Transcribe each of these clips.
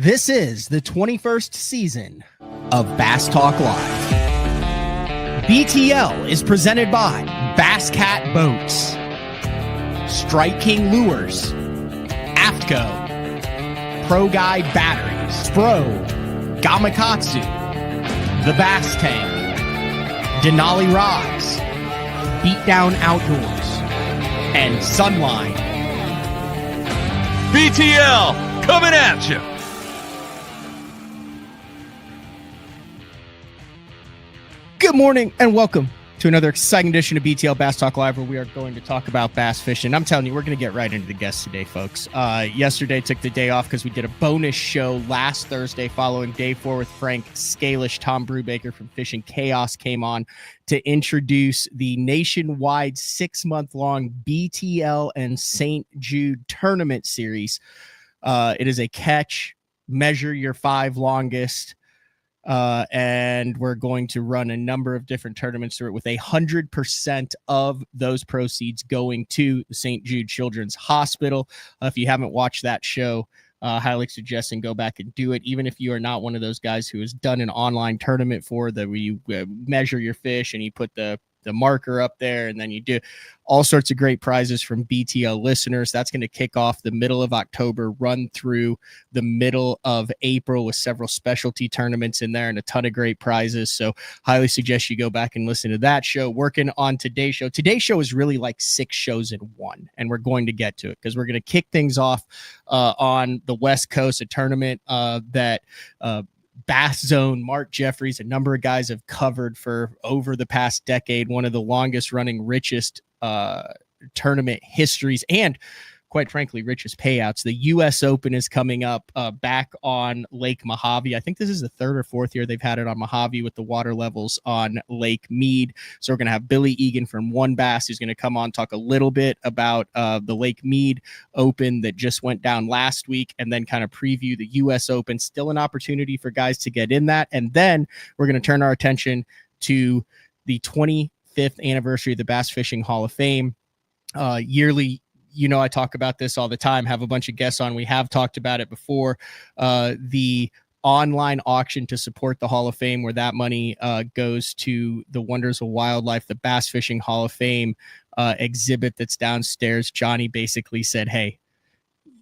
This is the 21st season of Bass Talk Live. BTL is presented by Bass Cat Boats, Strike King Lures, AFTCO, Pro Guide Batteries, Spro, Gamakatsu, The Bass Tank, Denali Rods, Beatdown Outdoors, and Sunline. BTL coming at you. Good morning and welcome to another exciting edition of BTL Bass Talk Live, where we are going to talk about bass fishing. I'm telling you, we're going to get right into the guests today, folks. Yesterday took the day off because we did a bonus show last Thursday following day 4 with Frank Scalish. Tom Brubaker from Fishing Chaos came on to introduce the nationwide 6-month-long BTL and St. Jude tournament series. It is a catch, measure your 5 longest, and we're going to run a number of different tournaments through it with 100% of those proceeds going to the St. Jude Children's Hospital. If you haven't watched that show, highly suggesting go back and do it. Even if you are not one of those guys who has done an online tournament where you measure your fish and you put the marker up there, and then you do all sorts of great prizes from BTL listeners. That's going to kick off the middle of October, run through the middle of April with several specialty tournaments in there and a ton of great prizes. So highly suggest you go back and listen to that show. Working on today's show. Today's show is really like 6 shows in one, and we're going to get to it because we're going to kick things off on the West Coast, a tournament that Bass Zone, Mark Jeffries, a number of guys have covered for over the past decade, one of the longest running, richest tournament histories, and quite frankly, richest payouts. The U.S. Open is coming up back on Lake Mohave. I think this is the 3rd or 4th year they've had it on Mohave with the water levels on Lake Mead. So we're going to have Billy Egan from One Bass, who's going to come on, talk a little bit about the Lake Mead Open that just went down last week, and then kind of preview the U.S. Open. Still an opportunity for guys to get in that. And then we're going to turn our attention to the 25th anniversary of the Bass Fishing Hall of Fame. Yearly, I talk about this all the time, have a bunch of guests on. We have talked about it before. The online auction to support the Hall of Fame, where that money goes to the Wonders of Wildlife, the Bass Fishing Hall of Fame exhibit that's downstairs. Johnny basically said, hey,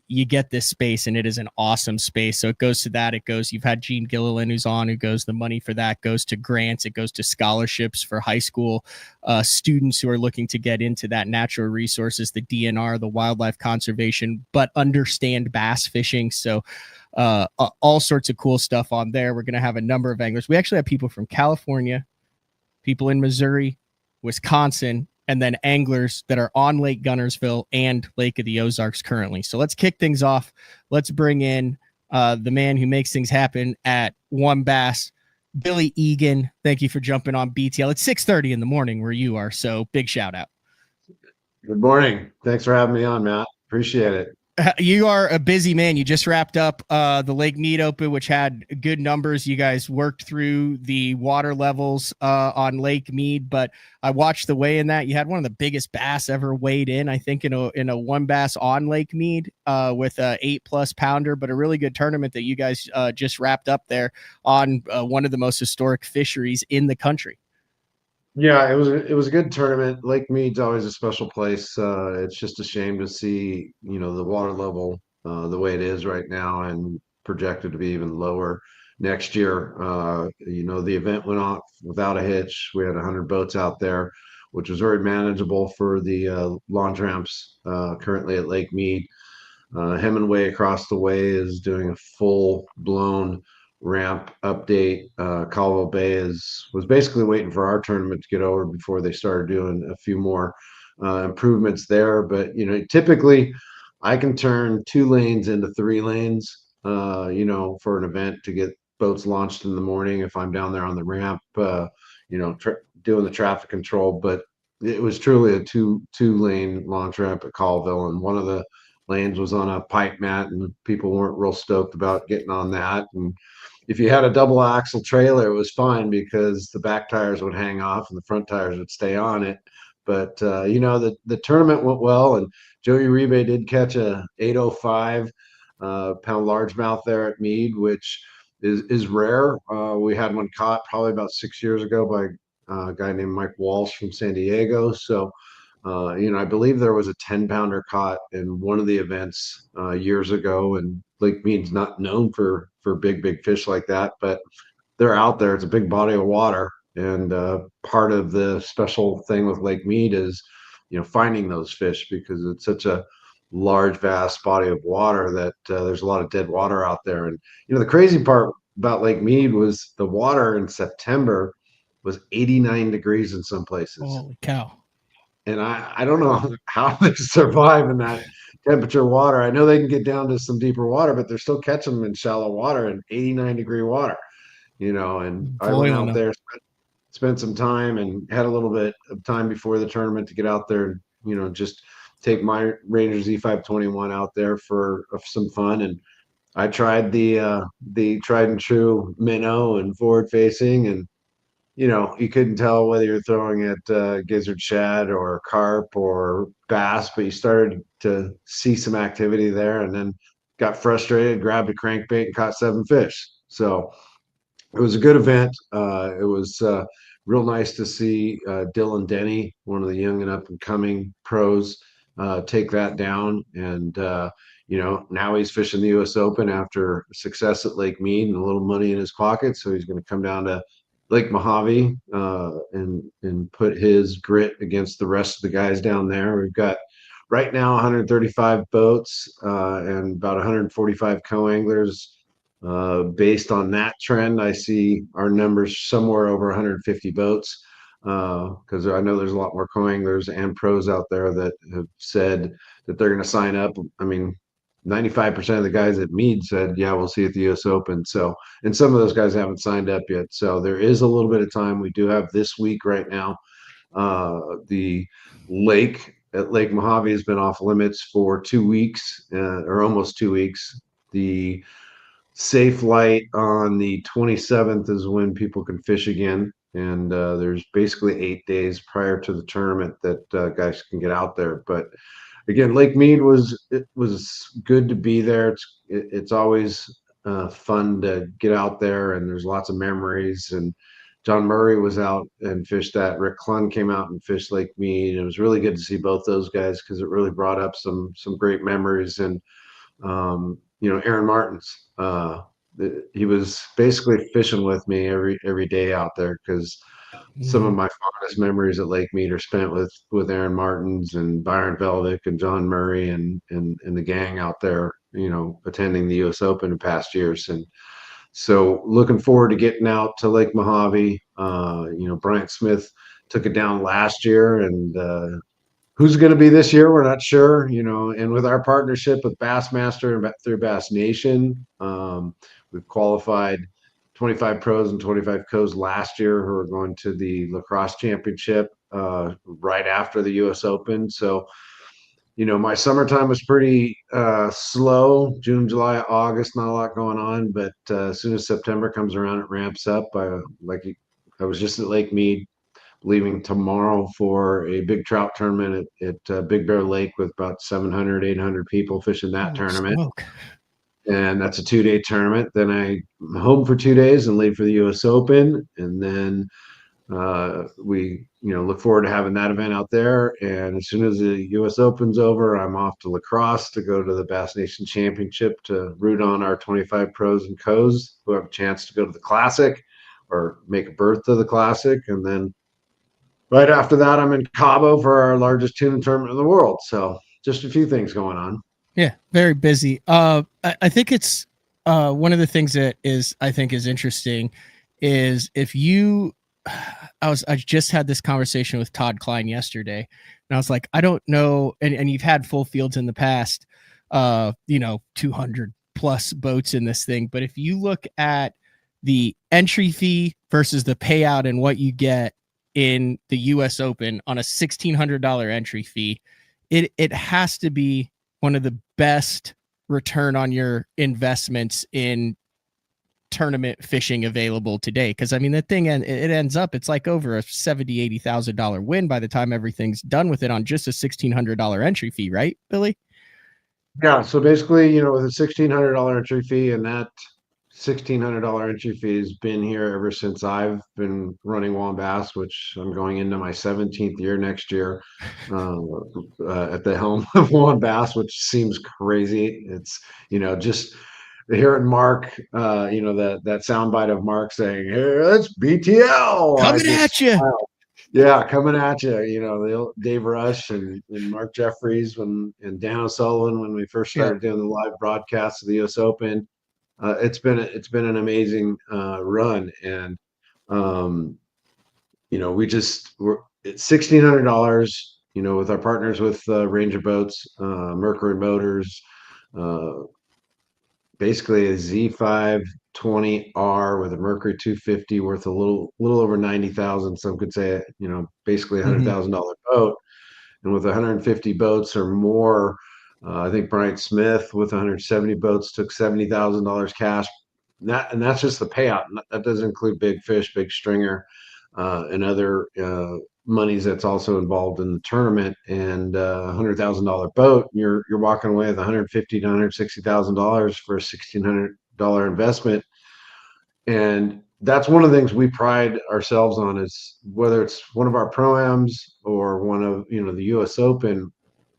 you get this space, and it is an awesome space. So it goes to that. You've had Gene Gilliland who's on, who goes, the money for that goes to grants. It goes to scholarships for high school students who are looking to get into that natural resources, the DNR, the wildlife conservation, but understand bass fishing. So all sorts of cool stuff on there. We're going to have a number of anglers. We actually have people from California, people in Missouri, Wisconsin, and then anglers that are on Lake Gunnersville and Lake of the Ozarks currently. So let's kick things off. Let's bring in the man who makes things happen at One Bass, Billy Egan. Thank you for jumping on BTL. It's 6:30 in the morning where you are, so big shout out. Good morning. Thanks for having me on, Matt. Appreciate it. You are a busy man. You just wrapped up the Lake Mead Open, which had good numbers. You guys worked through the water levels on Lake Mead, but I watched the weigh in that. You had one of the biggest bass ever weighed in, I think, in a One Bass on Lake Mead with a 8+ pounder, but a really good tournament that you guys just wrapped up there on one of the most historic fisheries in the country. Yeah, it was a good tournament. Lake Mead's always a special place. It's just a shame to see, the water level the way it is right now, and projected to be even lower next year. The event went off without a hitch. We had 100 boats out there, which was very manageable for the launch ramps currently at Lake Mead. Hemingway across the way is doing a full-blown ramp update. Colville Bay was basically waiting for our tournament to get over before they started doing a few more improvements there. But typically I can turn 2 lanes into 3 lanes for an event to get boats launched in the morning if I'm down there on the ramp doing the traffic control. But it was truly a two lane launch ramp at Colville, and one of the lanes was on a pipe mat, and people weren't real stoked about getting on that. And if you had a double axle trailer, it was fine because the back tires would hang off and the front tires would stay on it. But the tournament went well, and Joey Uribe did catch a 805 pound largemouth there at Mead, which is rare. We had one caught probably about 6 years ago by a guy named Mike Walsh from San Diego. So, I believe there was a 10-pounder caught in one of the events years ago, and Lake Mead's not known for big fish like that, but they're out there. It's a big body of water, and part of the special thing with Lake Mead is, finding those fish, because it's such a large, vast body of water that there's a lot of dead water out there. And the crazy part about Lake Mead was the water in September was 89 degrees in some places. Holy cow! And I don't know how they survive in that temperature water. I know they can get down to some deeper water, but they're still catching them in shallow water in 89-degree water. And I went out there, spent some time, and had a little bit of time before the tournament to get out there and, just take my Ranger Z521 out there for some fun. And I tried the tried and true minnow and forward facing, and you couldn't tell whether you're throwing at gizzard shad or carp or bass, but you started to see some activity there, and then got frustrated, grabbed a crankbait, and caught 7 fish. So it was a good event. It was real nice to see Dylan Denny, one of the young and up and coming pros, take that down. And, now he's fishing the U.S. Open after success at Lake Mead and a little money in his pocket. So he's going to come down to Lake Mohave and put his grit against the rest of the guys down there. We've got right now 135 boats and about 145 co-anglers. Based on that trend, I see our numbers somewhere over 150 boats, because I know there's a lot more co-anglers and pros out there that have said that they're going to sign up. I mean, 95% of the guys at Mead said, yeah, we'll see you at the US Open. So, and some of those guys haven't signed up yet. So there is a little bit of time. We do have this week right now. The lake at Lake Mohave has been off limits for 2 weeks, or almost 2 weeks. The safe light on the 27th is when people can fish again. And there's basically 8 days prior to the tournament that guys can get out there. But again, Lake Mead was good to be there. It's always fun to get out there, and there's lots of memories. And John Murray was out and fished that. Rick Clunn came out and fished Lake Mead. It was really good to see both those guys, because it really brought up some great memories. And Aaron Martins, he was basically fishing with me every day out there, because some of my fondest memories at Lake Mead are spent with Aaron Martins and Byron Velvick and John Murray and the gang out there, attending the U.S. Open in past years. And so looking forward to getting out to Lake Mohave. Bryant Smith took it down last year, and who's going to be this year, we're not sure, and with our partnership with Bassmaster and through Bass Nation, we've qualified 25 pros and 25 co's last year who are going to the lacrosse championship right after the US Open. So, my summertime was pretty slow. June, July, August, not a lot going on, but as soon as September comes around, it ramps up. I was just at Lake Mead, leaving tomorrow for a big trout tournament at Big Bear Lake with about 700, 800 people fishing that tournament. Smoke. And that's a 2-day tournament. Then I'm home for 2 days and leave for the US Open. And then we, look forward to having that event out there. And as soon as the US Open's over, I'm off to lacrosse to go to the Bass Nation Championship to root on our 25 pros and co's who have a chance to go to the Classic or make a berth to the Classic. And then right after that, I'm in Cabo for our largest tuna tournament in the world. So just a few things going on. Yeah, very busy. I think it's one of the things that I think is interesting is if you, I just had this conversation with Todd Klein yesterday, and I was like, I don't know, and you've had full fields in the past, 200 plus boats in this thing, but if you look at the entry fee versus the payout and what you get in the US Open on a $1,600 entry fee, it has to be one of the best return on your investments in tournament fishing available today. Because I mean, the thing, and it ends up, it's like over a $70,000, $80,000 win by the time everything's done with it on just a $1,600 entry fee, right, Billy? Yeah, so basically, with a $1,600 entry fee, and that $1,600 entry fee has been here ever since I've been running Wombass, which I'm going into my 17th year next year, uh, at the helm of Wombass, which seems crazy. It's, just hearing Mark, that soundbite of Mark saying, "Hey, that's BTL." I Coming just at you. smile. Yeah, coming at you. Dave Rush and Mark Jeffries and Dan O'Sullivan when we first Yeah. started doing the live broadcasts of the U.S. Open. It's been an amazing run, and um, we're at $1,600. With our partners with Ranger Boats, Mercury Motors, uh, basically a Z520R with a Mercury 250 worth a little over 90,000. Some could say, basically Mhm. $100,000 boat. And with 150 boats or more, I think Bryant Smith with 170 boats took $70,000 cash. And that's just the payout. That doesn't include big fish, big stringer, and other monies that's also involved in the tournament. And $100,000 boat, you're walking away with 150 to $160,000 for a $1,600 investment. And that's one of the things we pride ourselves on, is whether it's one of our pro-ams or one of the US Open,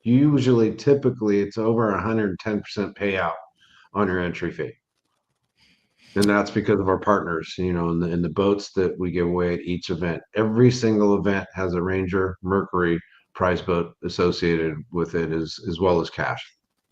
typically it's over 110% payout on your entry fee. And that's because of our partners, and the boats that we give away at each event. Every single event has a Ranger Mercury prize boat associated with it, as well as cash.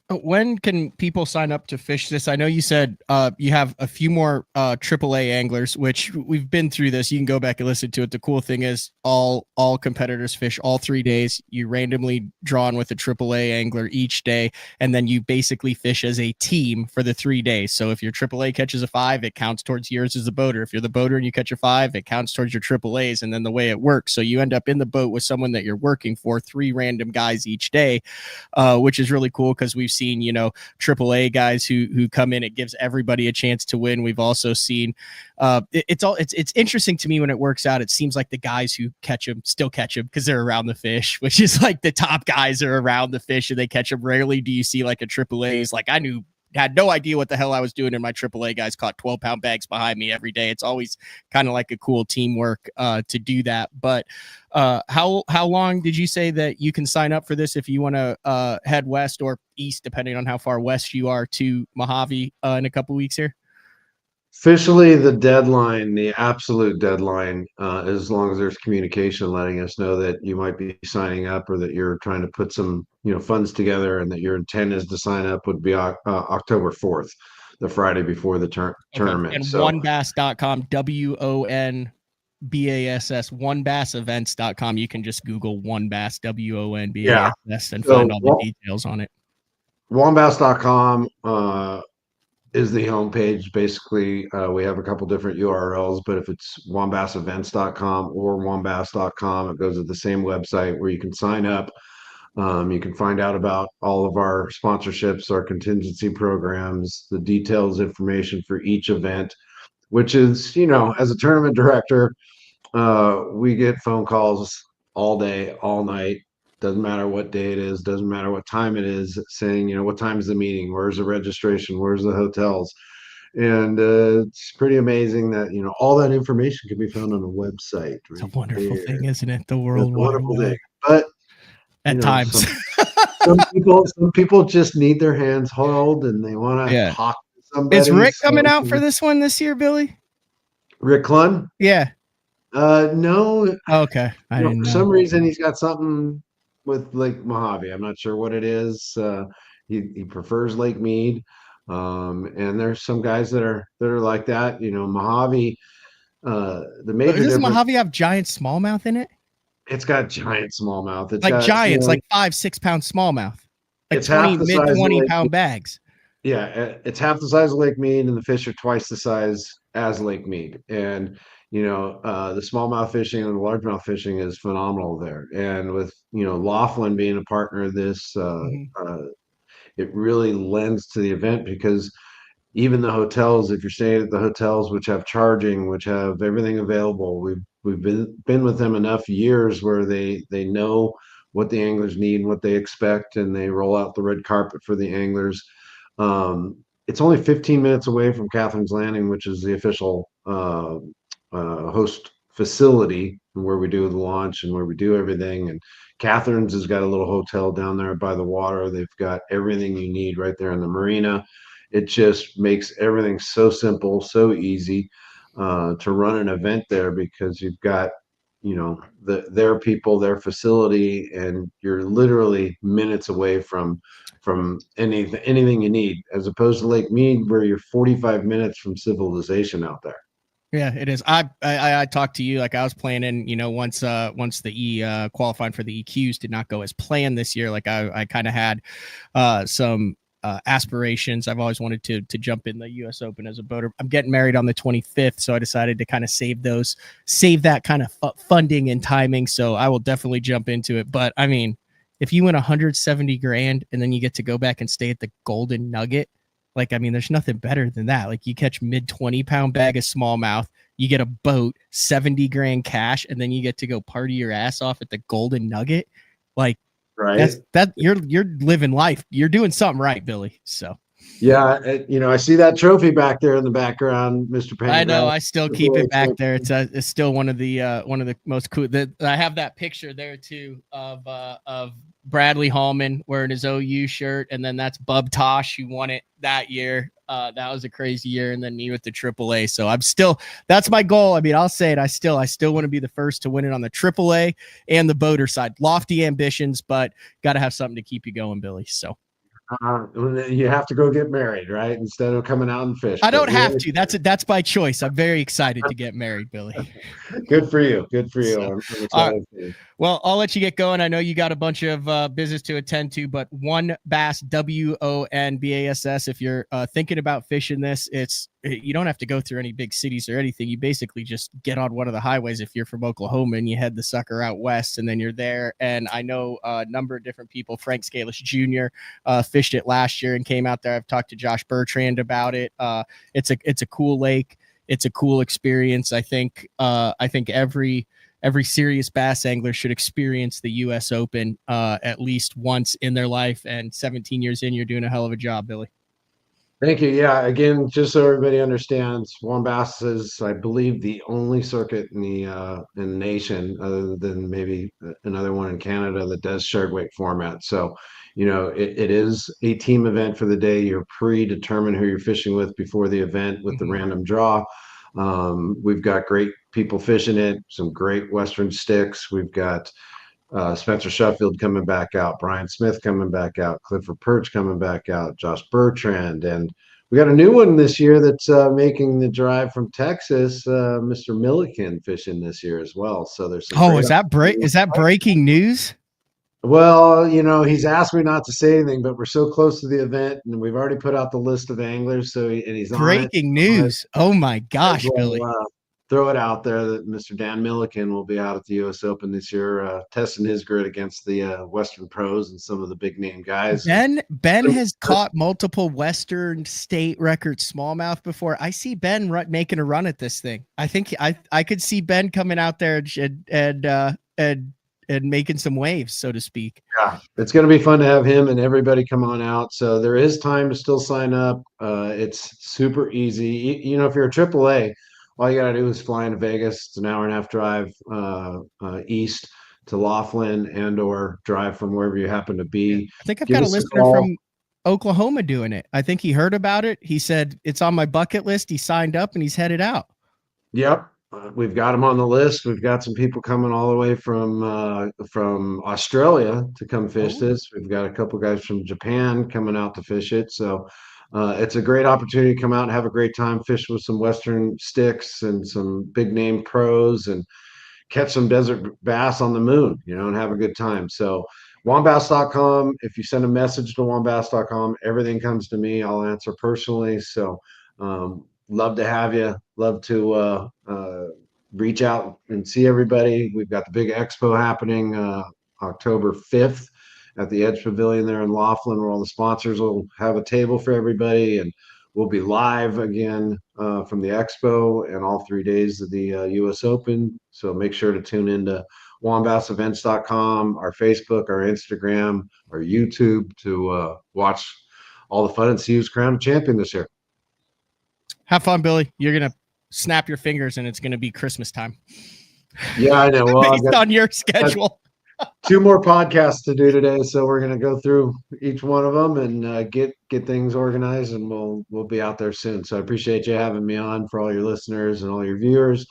When can people sign up to fish this? I know you said you have a few more AAA anglers, which we've been through this. You can go back and listen to it. The cool thing is all competitors fish all 3 days. You randomly drawn with a AAA angler each day, and then you basically fish as a team for the 3 days. So if your AAA catches a 5, it counts towards yours as the boater. If you're the boater and you catch a 5, it counts towards your AAAs, and then the way it works. So you end up in the boat with someone that you're working for, 3 random guys each day, which is really cool because we've seen, AAA guys who come in. It gives everybody a chance to win. We've also seen it's interesting to me when it works out. It seems like the guys who catch them still catch them because they're around the fish, which is like the top guys are around the fish and they catch them. Rarely do you see like a AAA's like had no idea what the hell I was doing, and my AAA guys caught 12-pound bags behind me every day. It's always kind of like a cool teamwork to do that. But how long did you say that you can sign up for this if you want to head west or east, depending on how far west you are, to Mohave in a couple weeks here? Officially, the absolute deadline, as long as there's communication letting us know that you might be signing up, or that you're trying to put some, funds together, and that your intent is to sign up, would be October 4th, the Friday before the Okay. tournament. And So onebass.com, WONBassevents.com. You can just Google One Bass, yeah, WONBASS, and so find all the details on it. wombass.com is the homepage. Basically, we have a couple different URLs, but if it's wombassevents.com or wombass.com, it goes to the same website where you can sign up. You can find out about all of our sponsorships, our contingency programs, the details information for each event, which is, as a tournament director, we get phone calls all day, all night. Doesn't matter what day it is, doesn't matter what time it is, saying, what time is the meeting? Where's the registration? Where's the hotels? And it's pretty amazing that, all that information can be found on a website It's a right wonderful there. thing, isn't it? The That's World a Wide wonderful thing. Web. But, At times. some people just need their hands held, and they want to Yeah. talk to Is somebody. Rick coming So, out for this one this year, Billy? Rick Clunn? Yeah. No, Okay. I didn't for know. some reason he's got something with Lake Mohave. I'm not sure what it is. He prefers Lake Mead. And there's some guys that are like that. Mohave, the major Does difference, Mojave have giant smallmouth in it? it's got giant smallmouth. It's Like got, giants, like 5-6 pound smallmouth, like it's half the mid size of 20-pound bags. Yeah, it's half the size of Lake Mead, and the fish are twice the size as Lake Mead. And the smallmouth fishing and the largemouth fishing is phenomenal there. And with Laughlin being a partner of this, Mhm. it really lends to the event, because even the hotels, if you're staying at the hotels, which have charging, which have everything available, we've been with them enough years where they know what the anglers need and what they expect, and they roll out the red carpet for the anglers. It's only 15 minutes away from Catherine's Landing, which is the official host facility where we do the launch and where we do everything. And Catherine's has got a little hotel down there by the water. They've got everything you need right there in the marina. It just makes everything so simple, so easy to run an event there, because you've got, their people, their facility, and you're literally minutes away from anything you need, as opposed to Lake Mead, where you're 45 minutes from civilization out there. Yeah, it is. I talked to you, like I was planning, once the qualifying for the EQs did not go as planned this year, like I kind of had some aspirations. I've always wanted to jump in the US Open as a boater. I'm getting married on the 25th, so I decided to kind of save that kind of funding and timing. So I will definitely jump into it. But I mean, if you win 170 grand and then you get to go back and stay at the Golden Nugget, like, I mean, there's nothing better than that. Like, you catch mid 20-pound bag of smallmouth, you get a boat, 70 grand cash, and then you get to go party your ass off at the Golden Nugget. Like, right, you're living life. You're doing something right, Billy. So yeah, I see that trophy back there in the background, Mr. Payne. I know. I still keep it back there. It's still one of the most cool. I have that picture there too of Bradley Hallman wearing his OU shirt, and then that's Bub Tosh who won it that year. That was a crazy year, and then me with the AAA. So that's my goal. I mean, I'll say it. I still want to be the first to win it on the AAA and the boater side. Lofty ambitions, but got to have something to keep you going, Billy. So. You have to go get married, right? Instead of coming out and fish. I don't have to. That's by choice. I'm very excited to get married, Billy. Good for you. Good for you. So, I'm excited for you. Well, I'll let you get going. I know you got a bunch of business to attend to, but One Bass, WONBASS. If you're thinking about fishing this, you don't have to go through any big cities or anything. You basically just get on one of the highways if you're from Oklahoma, and you head the sucker out west, and then you're there. And I know a number of different people. Frank Scalish Jr. Fished it last year and came out there. I've talked to Josh Bertrand about it. It's a cool lake. It's a cool experience. I think every serious bass angler should experience the US Open at least once in their life. And 17 years in, you're doing a hell of a job, Billy. Thank you. Yeah, again, just so everybody understands, WON Bass is, I believe, the only circuit in the nation, other than maybe another one in Canada, that does shared weight format. So, it is a team event for the day. You're predetermined who you're fishing with before the event with the random draw. We've got great people fishing it, some great Western sticks. We've got Spencer Sheffield coming back out, Brian Smith coming back out, Clifford Perch coming back out, Josh Bertrand, and we got a new one this year that's making the drive from Texas, Mr. Milliken fishing this year as well. So there's some is that breaking news? Well, he's asked me not to say anything, but we're so close to the event, and we've already put out the list of anglers. So he's on breaking news. Oh my gosh, Billy! Throw it out there that Mr. Dan Milliken will be out at the U.S. Open this year, testing his grit against the Western pros and some of the big name guys. Ben has caught multiple Western state record smallmouth before. I see Ben making a run at this thing. I think I could see Ben coming out there and making some waves, so to speak. Yeah, it's going to be fun to have him and everybody come on out. So there is time to still sign up. It's super easy. If you're a AAA, all you got to do is fly into Vegas. It's an hour and a half drive east to Laughlin, and or drive from wherever you happen to be. I think I've got a listener from Oklahoma doing it. I think he heard about it. He said it's on my bucket list. He signed up and he's headed out. Yep. We've got him on the list. We've got some people coming all the way from Australia to come fish this. We've got a couple guys from Japan coming out to fish it. So it's a great opportunity to come out and have a great time, fish with some Western sticks and some big name pros, and catch some desert bass on the moon, and have a good time. So wonbass.com. If you send a message to wonbass.com, everything comes to me. I'll answer personally. So love to have you. Love to reach out and see everybody. We've got the big expo happening October 5th at the Edge Pavilion there in Laughlin, where all the sponsors will have a table for everybody, and we'll be live again from the expo and all 3 days of the US Open. So make sure to tune into wombassevents.com, our Facebook, our Instagram, our YouTube to watch all the fun and see who's crowned champion this year. Have fun, Billy. You're going to snap your fingers and it's going to be Christmas time. Yeah, I know. Well, based on your schedule. 2 more podcasts to do today, so we're going to go through each one of them and get things organized, and we'll be out there soon. So I appreciate you having me on. For all your listeners and all your viewers,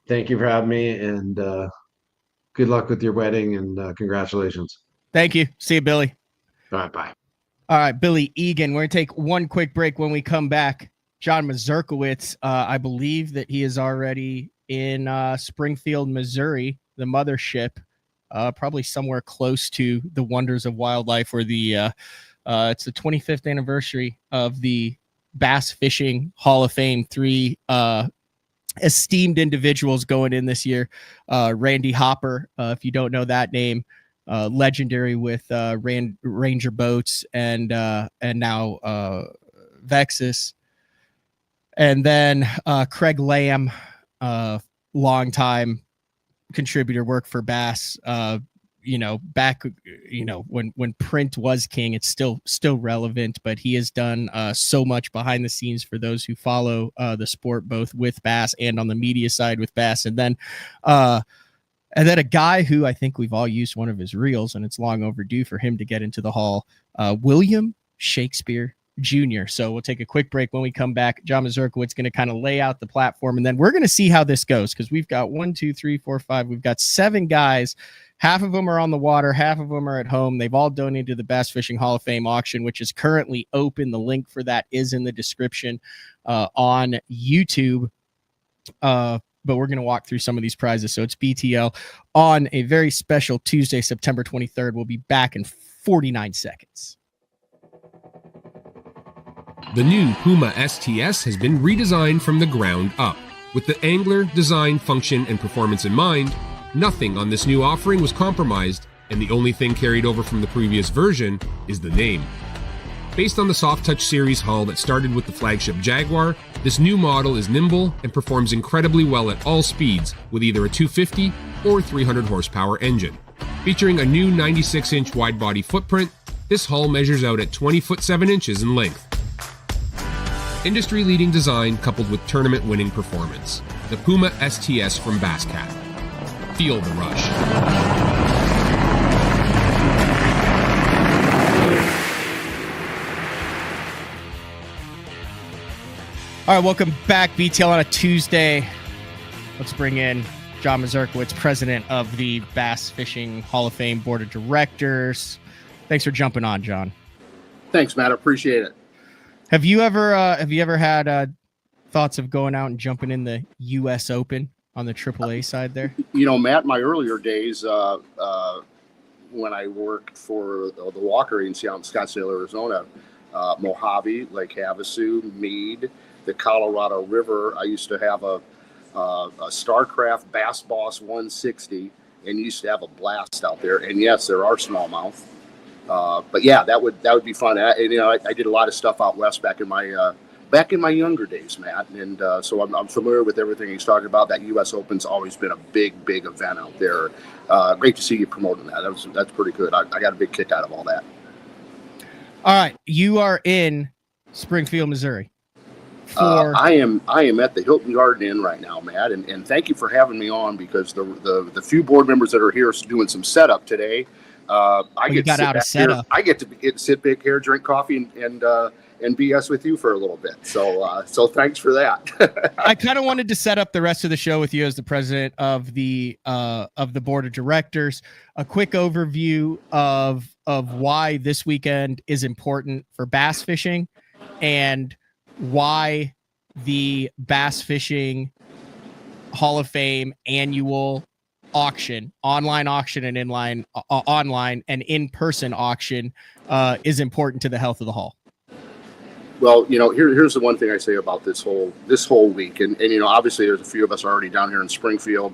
thank you for having me, and good luck with your wedding, and congratulations. Thank you. See you, Billy. All right, bye. All right, Billy Egan. We're going to take one quick break. When we come back, John Mazurkiewicz, I believe that he is already in Springfield, Missouri, the mothership. Probably somewhere close to the wonders of wildlife, where the it's the 25th anniversary of the Bass Fishing Hall of Fame. 3 esteemed individuals going in this year. Randy Hopper, if you don't know that name, legendary with Ranger Boats and now Vexus. And then Craig Lamb, longtime contributor, work for Bass, back, when print was king. It's still relevant, but he has done so much behind the scenes for those who follow the sport, both with Bass and on the media side with Bass. And then a guy who I think we've all used one of his reels, and it's long overdue for him to get into the hall, William Shakespeare Jr. So we'll take a quick break. When we come back, John Mazurkiewicz going to kind of lay out the platform, and then we're going to see how this goes, because we've got 1, 2, 3, 4, 5. We've got 7 guys. Half of them are on the water. Half of them are at home. They've all donated to the Bass Fishing Hall of Fame auction, which is currently open. The link for that is in the description on YouTube. But we're going to walk through some of these prizes. So it's BTL on a very special Tuesday, September 23rd. We'll be back in 49 seconds. The new Puma STS has been redesigned from the ground up. With the angler, design, function, and performance in mind, nothing on this new offering was compromised, and the only thing carried over from the previous version is the name. Based on the Soft Touch series hull that started with the flagship Jaguar, this new model is nimble and performs incredibly well at all speeds with either a 250 or 300 horsepower engine. Featuring a new 96-inch wide-body footprint, this hull measures out at 20 foot 7 inches in length. Industry-leading design coupled with tournament-winning performance. The Puma STS from Basscat. Feel the rush. All right, welcome back. BTL on a Tuesday. Let's bring in John Mazurkiewicz, president of the Bass Fishing Hall of Fame Board of Directors. Thanks for jumping on, John. Thanks, Matt. I appreciate it. Have you ever had thoughts of going out and jumping in the U.S. Open on the AAA side there? Matt, my earlier days when I worked for the Walker Agency out in Scottsdale, Arizona, Mojave, Lake Havasu, Meade, the Colorado River. I used to have a Starcraft Bass Boss 160 and used to have a blast out there. And yes, there are smallmouth. But yeah, that would be fun. I did a lot of stuff out west back in my younger days, Matt, and so I'm familiar with everything he's talking about. That U.S. Open's always been a big event out there. Great to see you promoting that. That's pretty good. I got a big kick out of all that. All right, you are in Springfield, Missouri. I am at the Hilton Garden Inn right now, Matt, and thank you for having me on, because the few board members that are here doing some setup today. I get to sit back here, drink coffee, and BS with you for a little bit. So thanks for that. I kind of wanted to set up the rest of the show with you as the president of the board of directors. A quick overview of why this weekend is important for bass fishing, and why the Bass Fishing Hall of Fame annual auction, online auction and online and in-person auction is important to the health of the hall. Well, here's the one thing I say about this whole week, and obviously there's a few of us already down here in Springfield.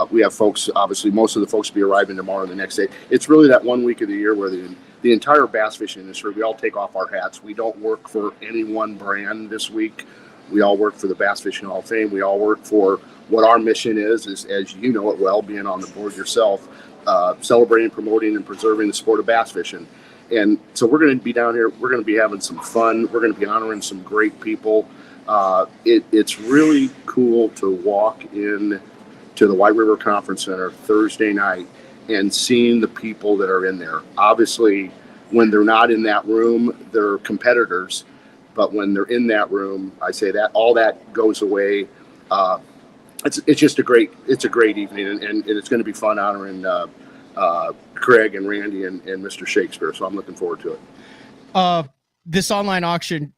We have folks, obviously most of the folks will be arriving tomorrow and the next day. It's really that 1 week of the year where the entire bass fishing industry, we all take off our hats. We don't work for any one brand this week. We all work for the Bass Fishing Hall of Fame. We all work for what our mission is as you know it well, being on the board yourself, celebrating, promoting, and preserving the sport of bass fishing. And so we're going to be down here. We're going to be having some fun. We're going to be honoring some great people. It's really cool to walk in to the White River Conference Center Thursday night and seeing the people that are in there. Obviously, when they're not in that room, they're competitors. But when they're in that room, I say that all that goes away. It's just a great evening, and it's going to be fun honoring Craig and Randy and Mr. Shakespeare. So I'm looking forward to it. This online auction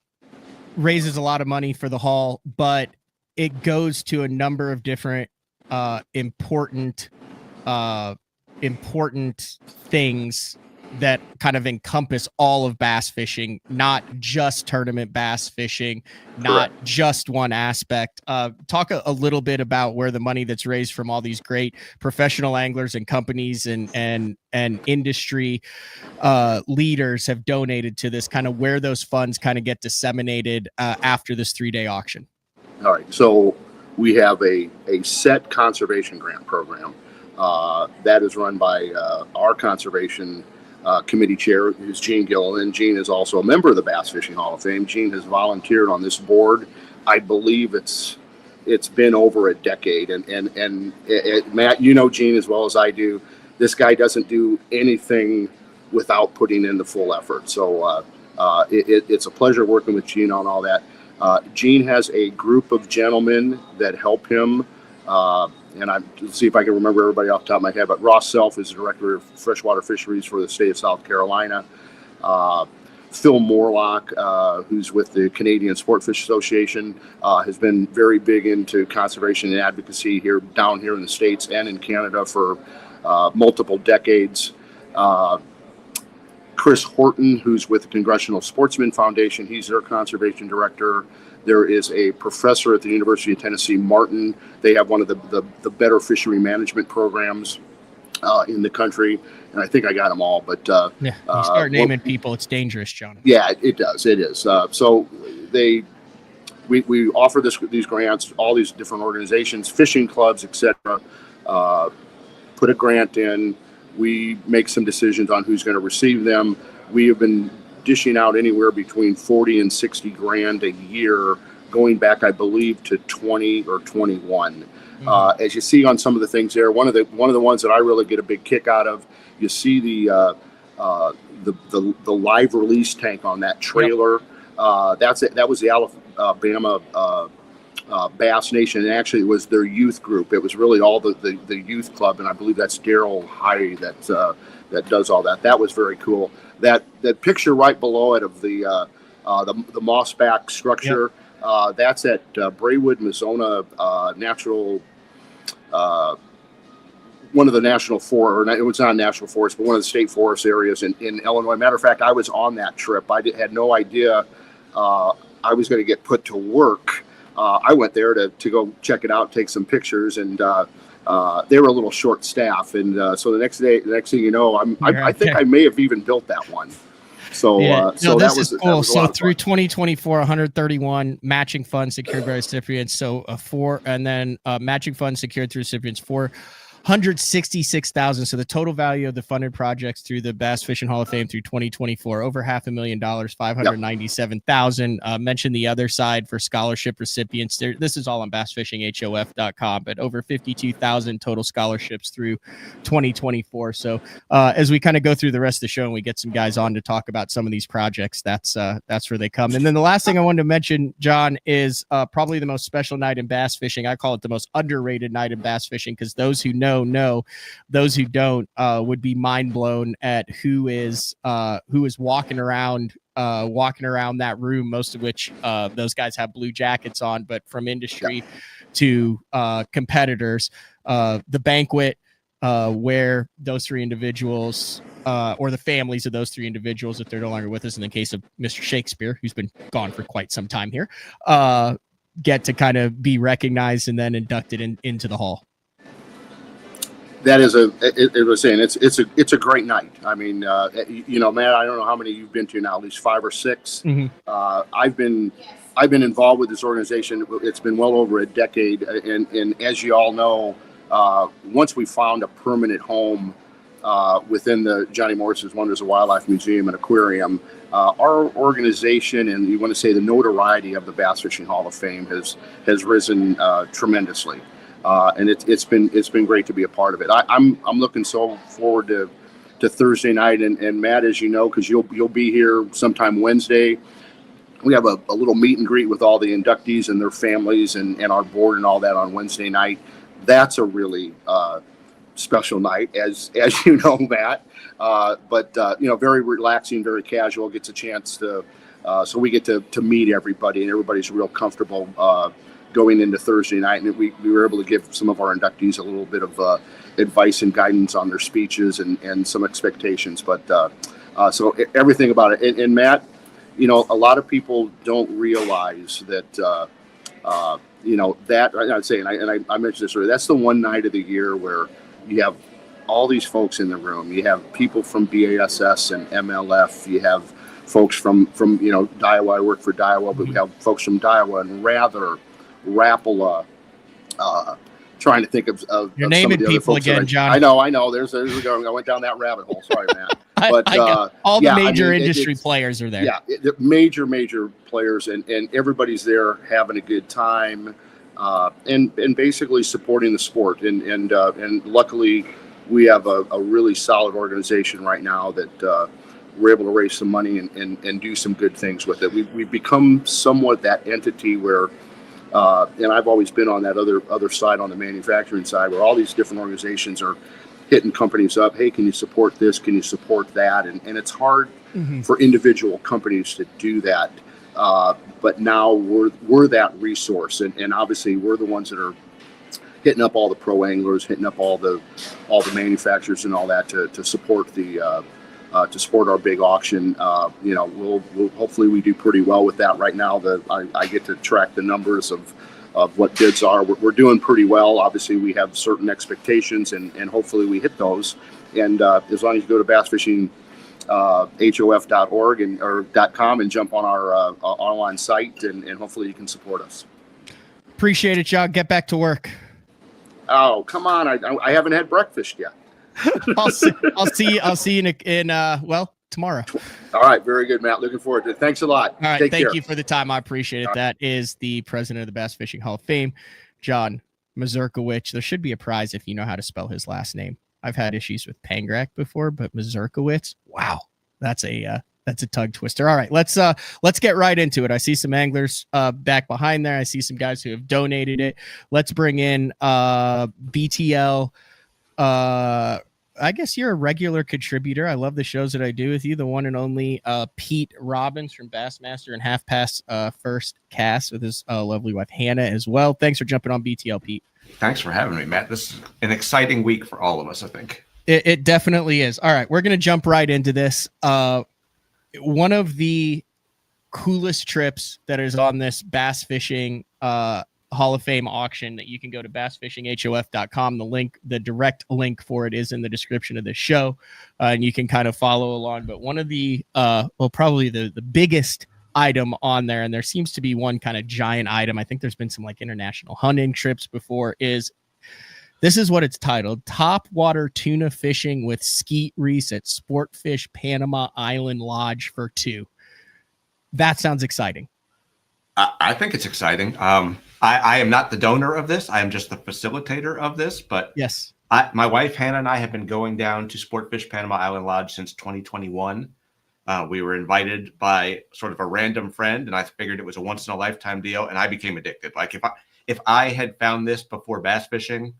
raises a lot of money for the hall, but it goes to a number of different important things that kind of encompass all of bass fishing, not just tournament bass fishing, not Correct. just one aspect. Talk a little bit about where the money that's raised from all these great professional anglers and companies and industry leaders have donated to this, kind of where those funds kind of get disseminated after this 3-day auction. All right. So we have a set conservation grant program that is run by our conservation committee chair, who's Gene Gill, and Gene is also a member of the Bass Fishing Hall of Fame. Gene has volunteered on this board. I believe it's been over a decade, and Matt, you know Gene as well as I do. This guy doesn't do anything without putting in the full effort. So it's a pleasure working with Gene on all that. Gene has a group of gentlemen that help him. And let's see if I can remember everybody off the top of my head, but Ross Self is the director of freshwater fisheries for the state of South Carolina. Phil Morlock, who's with the Canadian Sportfish Association, has been very big into conservation and advocacy down here in the States and in Canada for multiple decades. Chris Horton, who's with the Congressional Sportsman Foundation, he's their conservation director. There is a professor at the University of Tennessee, Martin. They have one of the better fishery management programs in the country, and I think I got them all. But Yeah, you start naming people, it's dangerous, John. Yeah, it does. It is. So we offer these grants, all these different organizations, fishing clubs, etc. Put a grant in. We make some decisions on who's going to receive them. We have been dishing out anywhere between 40 and 60 grand a year, going back, I believe, to 20 or 21. Mm-hmm. As you see on some of the things there, one of the ones that I really get a big kick out of, you see the live release tank on that trailer. Yep. That was the Alabama Bass Nation, and actually it was their youth group. It was really all the youth club, and I believe that's Daryl High that does all that. That was very cool. That picture right below it of the mossback structure, yep. That's at Braywood, Mizona Natural, one of the national forest, it was not national forest, but one of the state forest areas in Illinois. Matter of fact, I was on that trip. I had no idea I was going to get put to work. I went there to go check it out, take some pictures, and they were a little short staff. And so the next thing you know, I think I may have even built that one. So, yeah. So this that was cool. That was so through 2024, 131 matching funds secured by recipients. So matching funds secured through recipients 466,000. So the total value of the funded projects through the Bass Fishing Hall of Fame through 2024, over $500,000, 597,000. Mention the other side for scholarship recipients. This is all on bassfishinghof.com, but over 52,000 total scholarships through 2024. So as we kind of go through the rest of the show and we get some guys on to talk about some of these projects, that's where they come. And then the last thing I wanted to mention, John, is probably the most special night in bass fishing. I call it the most underrated night in bass fishing, because those who know, those who don't would be mind blown at who is walking around that room, most of which those guys have blue jackets on, but from industry to competitors, the banquet where those three individuals or the families of those three individuals, if they're no longer with us, in the case of Mr. Shakespeare, who's been gone for quite some time here, get to kind of be recognized and then inducted into the hall. That is it was saying it's a great night. I mean, Matt, I don't know how many you've been to now, at least 5 or 6. Mm-hmm. I've been I've been involved with this organization. It's been well over a decade, and as you all know, once we found a permanent home within the Johnny Morris's Wonders of Wildlife Museum and Aquarium, our organization, and you want to say the notoriety of the Bass Fishing Hall of Fame has risen tremendously, and it's been great to be a part of it. I'm looking so forward to Thursday night, and Matt, as you know, because you'll be here sometime Wednesday. We have a little meet and greet with all the inductees and their families and our board and all that on Wednesday night. That's a really special night, as you know, Matt. But very relaxing, very casual. Gets a chance to, so we get to meet everybody, and everybody's real comfortable going into Thursday night. And we were able to give some of our inductees a little bit of advice and guidance on their speeches and some expectations. But so everything about it. And Matt, a lot of people don't realize that, that I'd say, and I mentioned this earlier, that's the one night of the year where you have all these folks in the room. You have people from BASS and MLF. You have folks from Daiwa. I work for Daiwa, but we have folks from Daiwa and Rather, Rapala, trying to think of you're naming people again, John. I know. There's we go. I went down that rabbit hole. Sorry, Matt. But all the major industry players are there. Yeah, major players, and everybody's there having a good time, and basically supporting the sport. And luckily, we have a really solid organization right now that we're able to raise some money and do some good things with it. We've become somewhat that entity where. And I've always been on that other side, on the manufacturing side, where all these different organizations are hitting companies up. Hey, can you support this? Can you support that? And it's hard for individual companies to do that. But now we're that resource, and obviously we're the ones that are hitting up all the pro anglers, hitting up all the manufacturers and all that to support to support our big auction. We'll hopefully we do pretty well with that right now. I get to track the numbers of what bids are. We're doing pretty well. Obviously, we have certain expectations, and hopefully we hit those. And as long as you go to bassfishinghof.org or .com and jump on our online site, and hopefully you can support us. Appreciate it, John. Get back to work. Oh, come on! I haven't had breakfast yet. I'll see you in tomorrow. All right. Very good, Matt. Looking forward to it. Thanks a lot. All right. Thank you for the time. I appreciate it. That is the president of the Bass Fishing Hall of Fame, John Mazurkiewicz. There should be a prize if you know how to spell his last name. I've had issues with Pangrak before, but Mazurkiewicz, wow, that's a tongue twister. All right, let's get right into it. I see some anglers back behind there. I see some guys who have donated it. Let's bring in BTL. I guess you're a regular contributor. I love the shows that I do with you. The one and only Pete Robbins from Bassmaster and Half Pass First Cast with his lovely wife Hannah as well. Thanks for jumping on BTL, Pete. Thanks for having me, Matt. This is an exciting week for all of us, I think. It definitely is. All right, we're going to jump right into this. One of the coolest trips that is on this bass fishing Hall of Fame auction that you can go to bassfishinghof.com. The direct link for it is in the description of this show, and you can kind of follow along. But one of the probably the biggest item on there, and there seems to be one kind of giant item, I think there's been some like international hunting trips before, this is what it's titled: Top Water Tuna Fishing with Skeet Reese at Sportfish Panama Island Lodge for 2. That sounds exciting. I think it's exciting. I am not the donor of this. I am just the facilitator of this. But yes, my wife Hannah and I have been going down to Sportfish Panama Island Lodge since 2021. We were invited by sort of a random friend, and I figured it was a once in a lifetime deal, and I became addicted. Like if I had found this before bass fishing,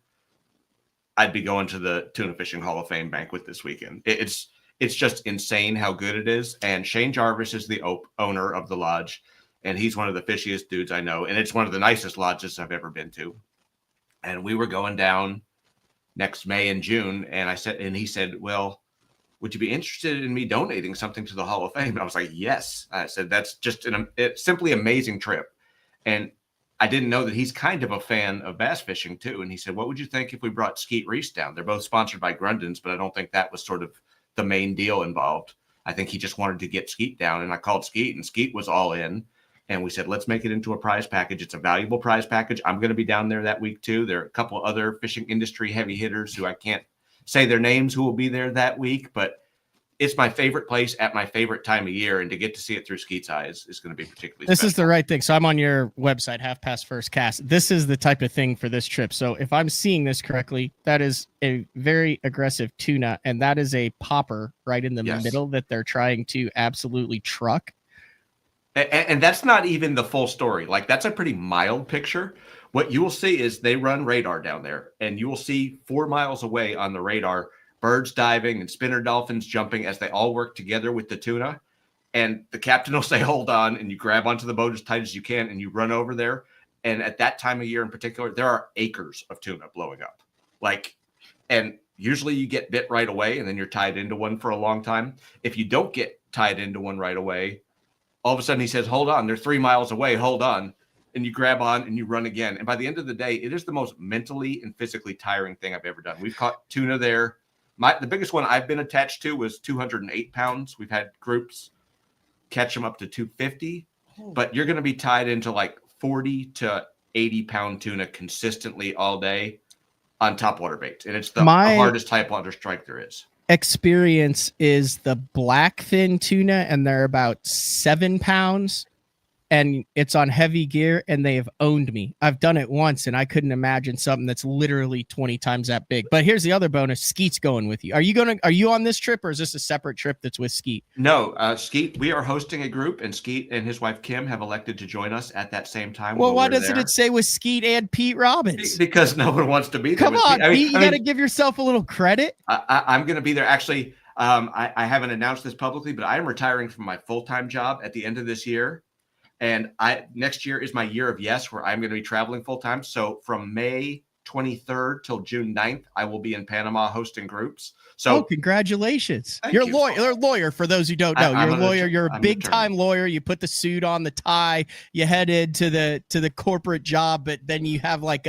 I'd be going to the Tuna Fishing Hall of Fame banquet this weekend. It's just insane how good it is. And Shane Jarvis is the owner of the lodge, and he's one of the fishiest dudes I know. And it's one of the nicest lodges I've ever been to. And we were going down next May and June, and he said, well, would you be interested in me donating something to the Hall of Fame? And I was like, yes. I said, that's just it's simply amazing trip. And I didn't know that he's kind of a fan of bass fishing too. And he said, what would you think if we brought Skeet Reese down? They're both sponsored by Grundens, but I don't think that was sort of the main deal involved. I think he just wanted to get Skeet down, and I called Skeet, and Skeet was all in. And we said, let's make it into a prize package. It's a valuable prize package. I'm going to be down there that week too. There are a couple other fishing industry heavy hitters who I can't say their names who will be there that week, but it's my favorite place at my favorite time of year. And to get to see it through Skeet's eyes is going to be particularly This special. is the right thing. So I'm on your website, Half Past First Cast. This is the type of thing for this trip. So if I'm seeing this correctly, that is a very aggressive tuna, and that is a popper right in the Yes. middle that they're trying to absolutely truck. And that's not even the full story. Like, that's a pretty mild picture. What you will see is they run radar down there, and you will see 4 miles away on the radar birds diving and spinner dolphins jumping as they all work together with the tuna. And the captain will say, hold on, and you grab onto the boat as tight as you can, and you run over there. And at that time of year in particular, there are acres of tuna blowing up. And usually you get bit right away, and then you're tied into one for a long time. If you don't get tied into one right away, all of a sudden he says, hold on, they're 3 miles away, hold on. And you grab on and you run again. And by the end of the day, it is the most mentally and physically tiring thing I've ever done. We've caught tuna there. The biggest one I've been attached to was 208 pounds. We've had groups catch them up to 250, but you're going to be tied into like 40 to 80 pound tuna consistently all day on topwater baits. And it's the hardest type water strike there is. Experience is the blackfin tuna, and they're about 7 pounds, and it's on heavy gear, and they have owned me. I've done it once, and I couldn't imagine something that's literally 20 times that big. But here's the other bonus: Skeet's going with you. Are you on this trip, or is this a separate trip that's with Skeet? No, Skeet, we are hosting a group, and Skeet and his wife Kim have elected to join us at that same time. Well, why doesn't it say with Skeet and Pete Robbins? Because no one wants to be there. Come on, Pete, you got to give yourself a little credit. I'm going to be there. Actually, I haven't announced this publicly, but I am retiring from my full-time job at the end of this year. And next year is my year of yes, where I'm going to be traveling full-time. So from May 23rd till June 9th, I will be in Panama hosting groups. So congratulations. Thank You're you. You're a lawyer, for those who don't know. You're a lawyer. You're a big-time lawyer. You put the suit on, the tie, you head into the corporate job, but then you have like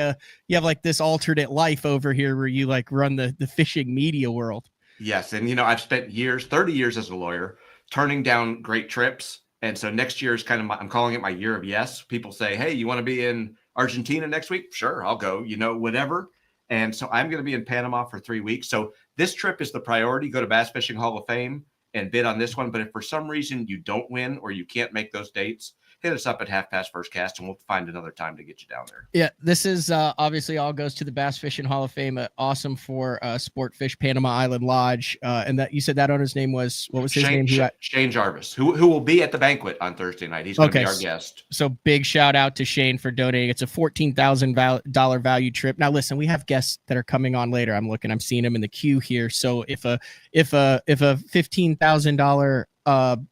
this alternate life over here where you like run the fishing media world. Yes. And, I've spent 30 years as a lawyer turning down great trips. And so next year is I'm calling it my year of yes. People say, hey, you want to be in Argentina next week? Sure, I'll go, whatever. And so I'm going to be in Panama for 3 weeks. So this trip is the priority. Go to Bass Fishing Hall of Fame and bid on this one. But if for some reason you don't win or you can't make those dates, hit us up at Half Past First Cast and we'll find another time to get you down there. Yeah, this is obviously all goes to the Bass Fishing Hall of Fame. Awesome for Sport Fish Panama Island Lodge. And that you said that owner's name was, what was his name? Shane Jarvis, who will be at the banquet on Thursday night. He's going to be our guest. So big shout out to Shane for donating. It's a $14,000 value trip. Now listen, we have guests that are coming on later. I'm seeing them in the queue here. So if a $15,000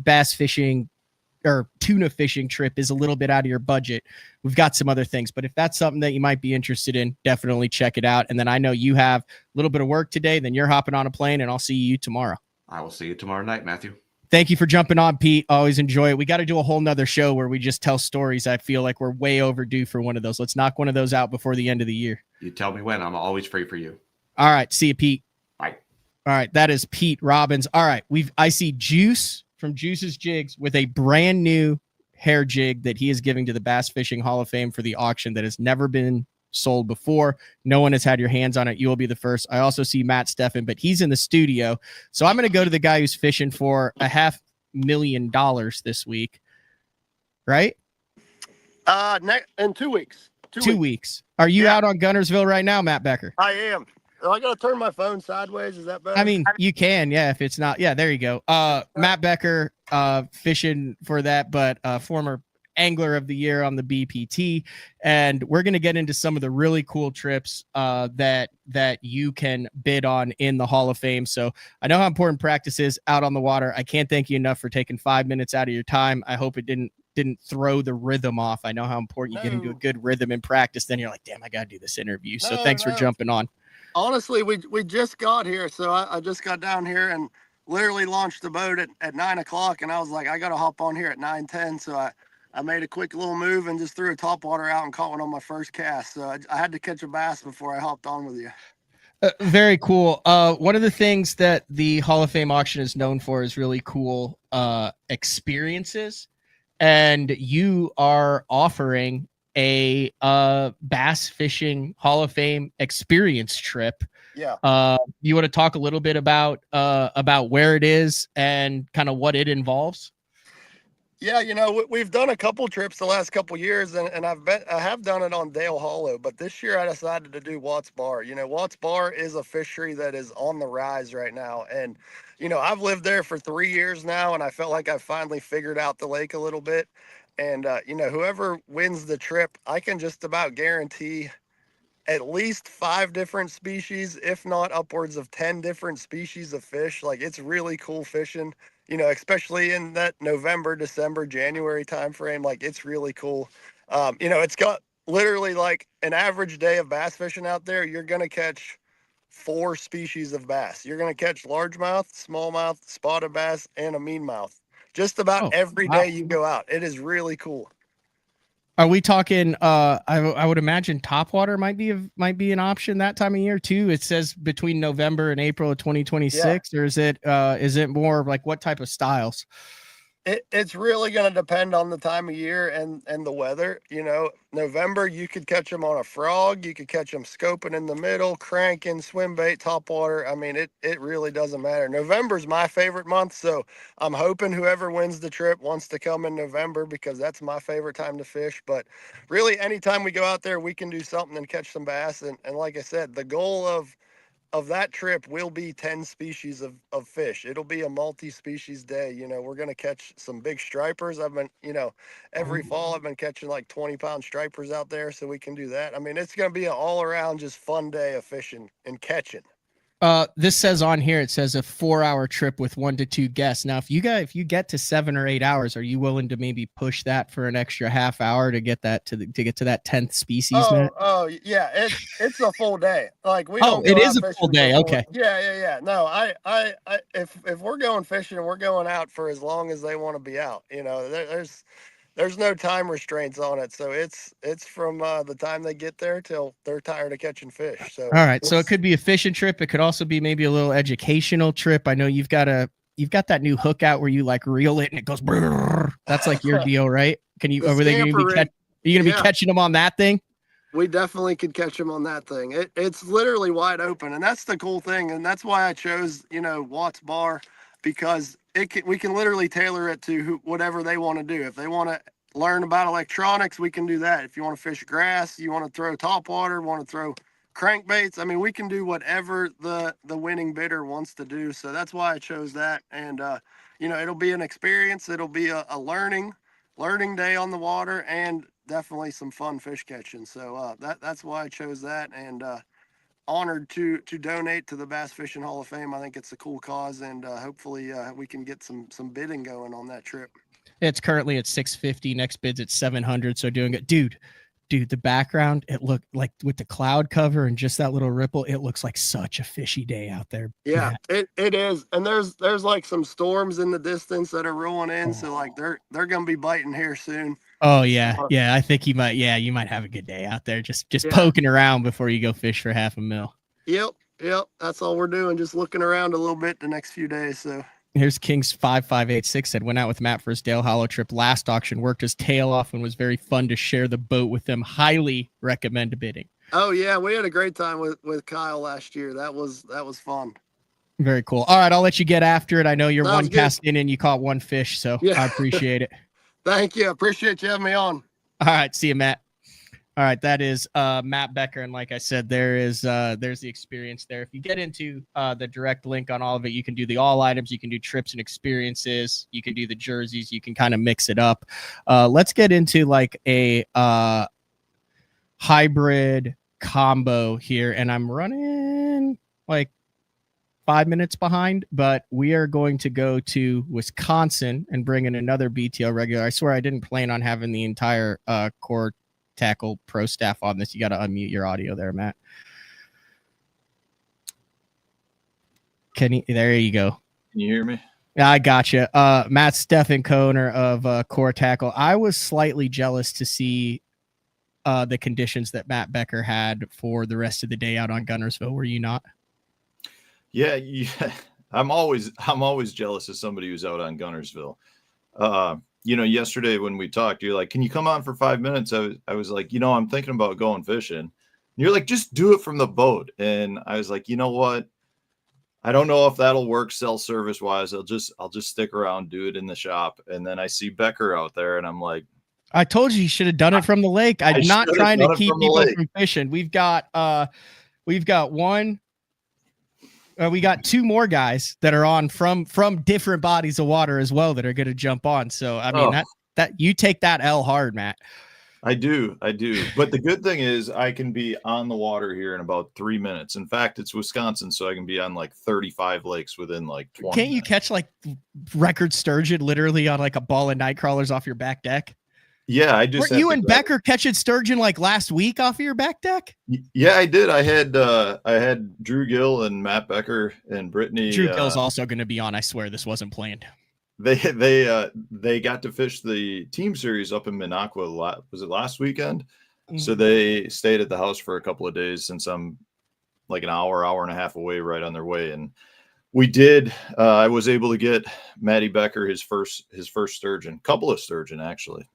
bass fishing or tuna fishing trip is a little bit out of your budget, we've got some other things. But if that's something that you might be interested in, definitely check it out. And then I know you have a little bit of work today, then you're hopping on a plane, and I'll see you tomorrow. I will see you tomorrow night, Matthew. Thank you for jumping on, Pete. Always enjoy it. We got to do a whole nother show where we just tell stories. I feel like we're way overdue for one of those. Let's knock one of those out before the end of the year. You tell me when. I'm always free for you. All right. See you, Pete. Bye. All right. That is Pete Robbins. All right. I see Juice from Juice's Jigs with a brand new hair jig that he is giving to the Bass Fishing Hall of Fame for the auction that has never been sold before. No one has had your hands on it. You will be the first. I also see Matt Steffen, but he's in the studio. So I'm going to go to the guy who's fishing for $500,000 this week. Right? In 2 weeks. 2 weeks. Are you out on Gunnersville right now, Matt Becker? I am. I got to turn my phone sideways. Is that better? I mean, you can, yeah, if it's not. Yeah, there you go. Matt Becker fishing for that, but former Angler of the Year on the BPT. And we're going to get into some of the really cool trips that you can bid on in the Hall of Fame. So I know how important practice is out on the water. I can't thank you enough for taking 5 minutes out of your time. I hope it didn't throw the rhythm off. I know how important you get into a good rhythm in practice. Then you're like, damn, I got to do this interview. So thanks for jumping on. Honestly, we just got here. So I just got down here and literally launched the boat at 9 o'clock. And I was like, I got to hop on here at 9:10. So I made a quick little move and just threw a topwater out and caught one on my first cast. So I had to catch a bass before I hopped on with you. Very cool. One of the things that the Hall of Fame auction is known for is really cool experiences. and you are offering a bass fishing Hall of Fame experience trip. Yeah. You want to talk a little bit about where it is and kind of what it involves? Yeah, we've done a couple trips the last couple years, and I have done it on Dale Hollow, but this year I decided to do Watts Bar. Watts Bar is a fishery that is on the rise right now, and I've lived there for 3 years now, and I felt like I finally figured out the lake a little bit. And whoever wins the trip, I can just about guarantee at least 5 different species, if not upwards of 10 different species of fish. Like, it's really cool fishing, especially in that November, December, January timeframe. Like, it's really cool. It's got literally like an average day of bass fishing out there. You're going to catch 4 species of bass. You're going to catch largemouth, smallmouth, spotted bass, and a meanmouth. Just about every day you go out. It is really cool. Are we talking? I would imagine topwater might be an option that time of year too. It says between November and April of 2026, or is it more like what type of styles? It's really going to depend on the time of year and the weather. November, you could catch them on a frog. You could catch them scoping in the middle, cranking, swim bait, topwater. I mean, it really doesn't matter. November's my favorite month, so I'm hoping whoever wins the trip wants to come in November because that's my favorite time to fish. But really, anytime we go out there, we can do something and catch some bass. And like I said, the goal of that trip will be 10 species of fish. It'll be a multi-species day. We're going to catch some big stripers. I've been, every fall I've been catching like 20-pound stripers out there, so we can do that. I mean, it's going to be an all-around just fun day of fishing and catching. This says on here, it says a 4-hour trip with 1 to 2 guests. Now, if you get to 7 or 8 hours, are you willing to maybe push that for an extra half hour to get that to get to that 10th species? Oh yeah, it's a full day. Like we. Oh, it is a full day. Okay. Yeah. No, I if we're going fishing and we're going out for as long as they want to be out, there's no time restraints on it. So it's from the time they get there till they're tired of catching fish. So all right. So it could be a fishing trip. It could also be maybe a little educational trip. I know you've got that new hook out where you like reel it and it goes brrr. That's like your deal, right? Are you going to be catching them on that thing? We definitely could catch them on that thing. It's literally wide open, and that's the cool thing, and that's why I chose Watts Bar, because we can literally tailor it to whatever they want to do. If they want to learn about electronics, we can do that. If you want to fish grass, you want to throw topwater, want to throw crankbaits, I mean, we can do whatever the winning bidder wants to do. So that's why I chose that. And it'll be an experience. It'll be a learning day on the water, and definitely some fun fish catching. So that's why I chose that, and honored to donate to the Bass Fishing Hall of Fame. I think it's a cool cause, and hopefully we can get some bidding going on that trip. It's currently at $650. Next bid's at $700. So doing it, dude, the background, it looked like with the cloud cover and just that little ripple, it looks like such a fishy day out there. Yeah. It is. And there's like some storms in the distance that are rolling in. So like they're going to be biting here soon. Oh yeah. Yeah. I think you might have a good day out there. Just poking around before you go fish for $500,000. Yep. That's all we're doing. Just looking around a little bit the next few days. So here's Kings 5586 said, went out with Matt for his Dale Hollow trip last auction, worked his tail off, and was very fun to share the boat with them. Highly recommend bidding. Oh yeah, we had a great time with Kyle last year. That was fun. Very cool. All right, I'll let you get after it. I know you're Sounds one cast in and you caught one fish, so yeah. I appreciate it. Thank you. I appreciate you having me on. All right, see you, Matt. All right, that is Matt Becker, and like I said, there's the experience there. If you get into the direct link on all of it, you can do the all items, you can do trips and experiences, you can do the jerseys, you can kind of mix it up. Let's get into like a hybrid combo here, and I'm running like 5 minutes behind, but we are going to go to Wisconsin and bring in another BTL regular. I swear I didn't plan on having the entire core tackle pro staff on this. You got to unmute your audio there, Matt. There you go. Can you hear me? Yeah, I got you. Matt Stephen Kohner of Core Tackle. I was slightly jealous to see the conditions that Matt Becker had for the rest of the day out on Gunnersville. Were you not? Yeah. I'm always jealous of somebody who's out on Gunnersville. yesterday when we talked, you're like, can you come on for 5 minutes? I was like, I'm thinking about going fishing. And you're like, just do it from the boat. And I was like, you know what? I don't know if that'll work cell service wise. I'll just stick around, do it in the shop. And then I see Becker out there and I'm like, I told you should have done it from the lake. I'm not trying to keep people from fishing. We got two more guys that are on from different bodies of water as well that are going to jump on. So, I mean, that you take that L hard, Matt. I do. But the good thing is I can be on the water here in about 3 minutes. In fact, it's Wisconsin, so I can be on like 35 lakes within like 20 Can't you catch like record sturgeon literally on like a ball of night crawlers off your back deck? Yeah, I just. Weren't you and Becker catching sturgeon like last week off of your back deck? Yeah, I did. I had Drew Gill and Matt Becker and Brittany. Drew Gill's also going to be on. I swear this wasn't planned. They got to fish the team series up in Minocqua. Was it last weekend? Mm-hmm. So they stayed at the house for a couple of days since I'm like an hour and a half away, right on their way. And we did. I was able to get Matty Becker his first sturgeon, couple of sturgeon actually.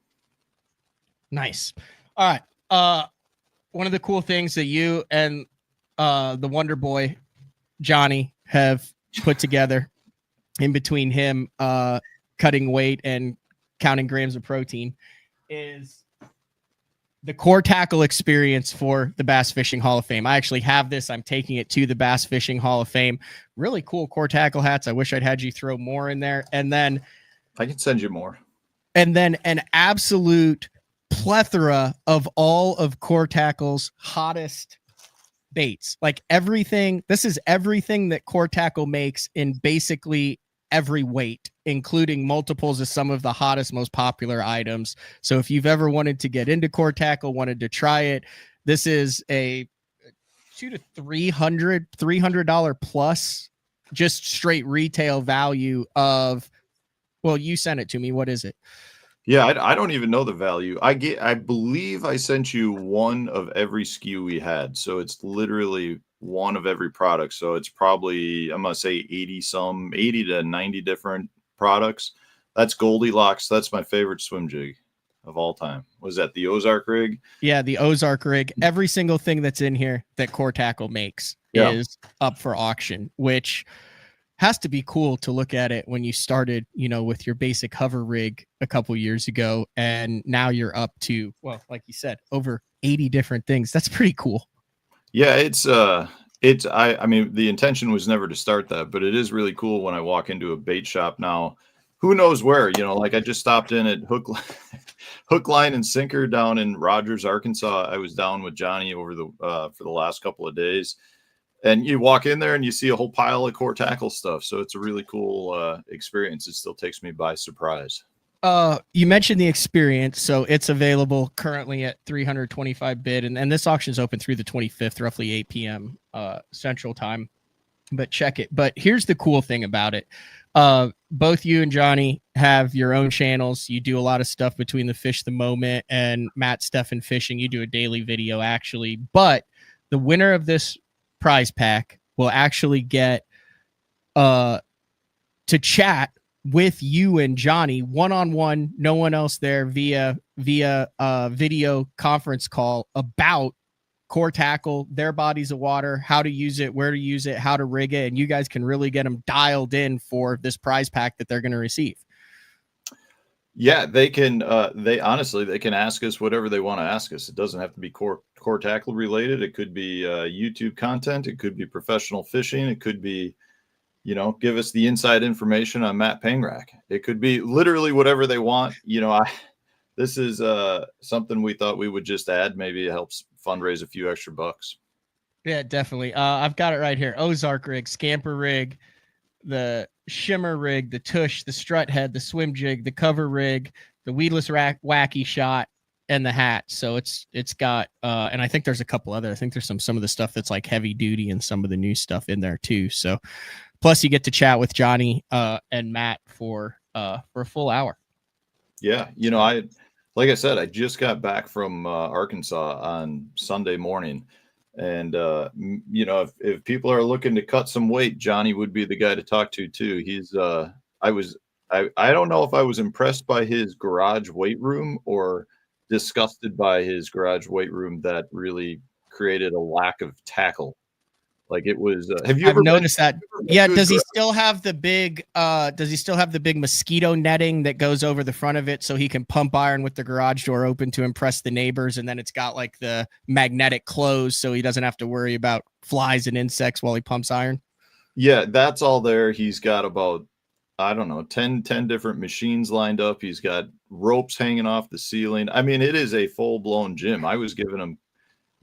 Nice. All right. One of the cool things that you and the Wonder Boy Johnny have put together in between him cutting weight and counting grams of protein is the core tackle experience for the Bass Fishing Hall of Fame. I actually have this. I'm taking it to the Bass Fishing Hall of Fame. Really cool core tackle hats. I wish I'd had you throw more in there. And then I can send you more. And then an absolute plethora of all of Core Tackle's hottest baits. Like everything. This is everything that Core Tackle makes in basically every weight, including multiples of some of the hottest, most popular items. So if you've ever wanted to get into Core Tackle, wanted to try it, this is a $200 to $300 plus just straight retail value of, well, you sent it to me. What is it? Yeah, I don't even know the value. I believe I sent you one of every SKU we had. So it's literally one of every product. So it's probably, I'm going to say 80 to 90 different products. That's Goldilocks. That's my favorite swim jig of all time. Was that the Ozark rig? Yeah, the Ozark rig. Every single thing that's in here that Core Tackle makes is up for auction, which has to be cool to look at it when you started, with your basic hover rig a couple years ago. And now you're up to, well, like you said, over 80 different things. That's pretty cool. Yeah, I mean, the intention was never to start that, but it is really cool when I walk into a bait shop now, who knows where, like I just stopped in at Hook, Line and Sinker down in Rogers, Arkansas. I was down with Johnny over for the last couple of days. And you walk in there and you see a whole pile of Core Tackle stuff. So it's a really cool experience. It still takes me by surprise. You mentioned the experience. So it's available currently at 325 bid. And this auction is open through the 25th, roughly 8 p.m. Central time. But check it. But here's the cool thing about it. Both you and Johnny have your own channels. You do a lot of stuff between the Fish the Moment and Matt Steffen Fishing. You do a daily video, actually. But the winner of this prize pack will actually get to chat with you and Johnny one-on-one, no one else there, via video conference call about Core Tackle, their bodies of water, how to use it, where to use it, how to rig it, and you guys can really get them dialed in for this prize pack that they're going to receive. Yeah, they can. They can ask us whatever they want to ask us. It doesn't have to be core tackle related. It could be YouTube content. It could be professional fishing. It could be, give us the inside information on Matt Pangrack. It could be literally whatever they want. This is something we thought we would just add. Maybe it helps fundraise a few extra bucks. Yeah, definitely. I've got it right here. Ozark rig, Scamper rig, the Shimmer rig, the Tush, the Strut Head, the Swim Jig, the Cover rig, the Weedless Wacky Shot, and the hat. So it's got and I think there's a couple other. I think there's some of the stuff that's like heavy duty and some of the new stuff in there too. So plus you get to chat with Johnny and Matt for a full hour. Yeah, like I said, I just got back from Arkansas on Sunday morning. And, if people are looking to cut some weight, Johnny would be the guy to talk to too. He's, I I don't know if I was impressed by his garage weight room or disgusted by his garage weight room that really created a lack of tackle. Like it was. Have you I've ever noticed that. been Yeah. to his Does he garage? still have the big? Does he still have the big mosquito netting that goes over the front of it so he can pump iron with the garage door open to impress the neighbors? And then it's got like the magnetic close, so he doesn't have to worry about flies and insects while he pumps iron. Yeah, that's all there. He's got about, I don't know, 10 different machines lined up. He's got ropes hanging off the ceiling. I mean, it is a full-blown gym. I was giving him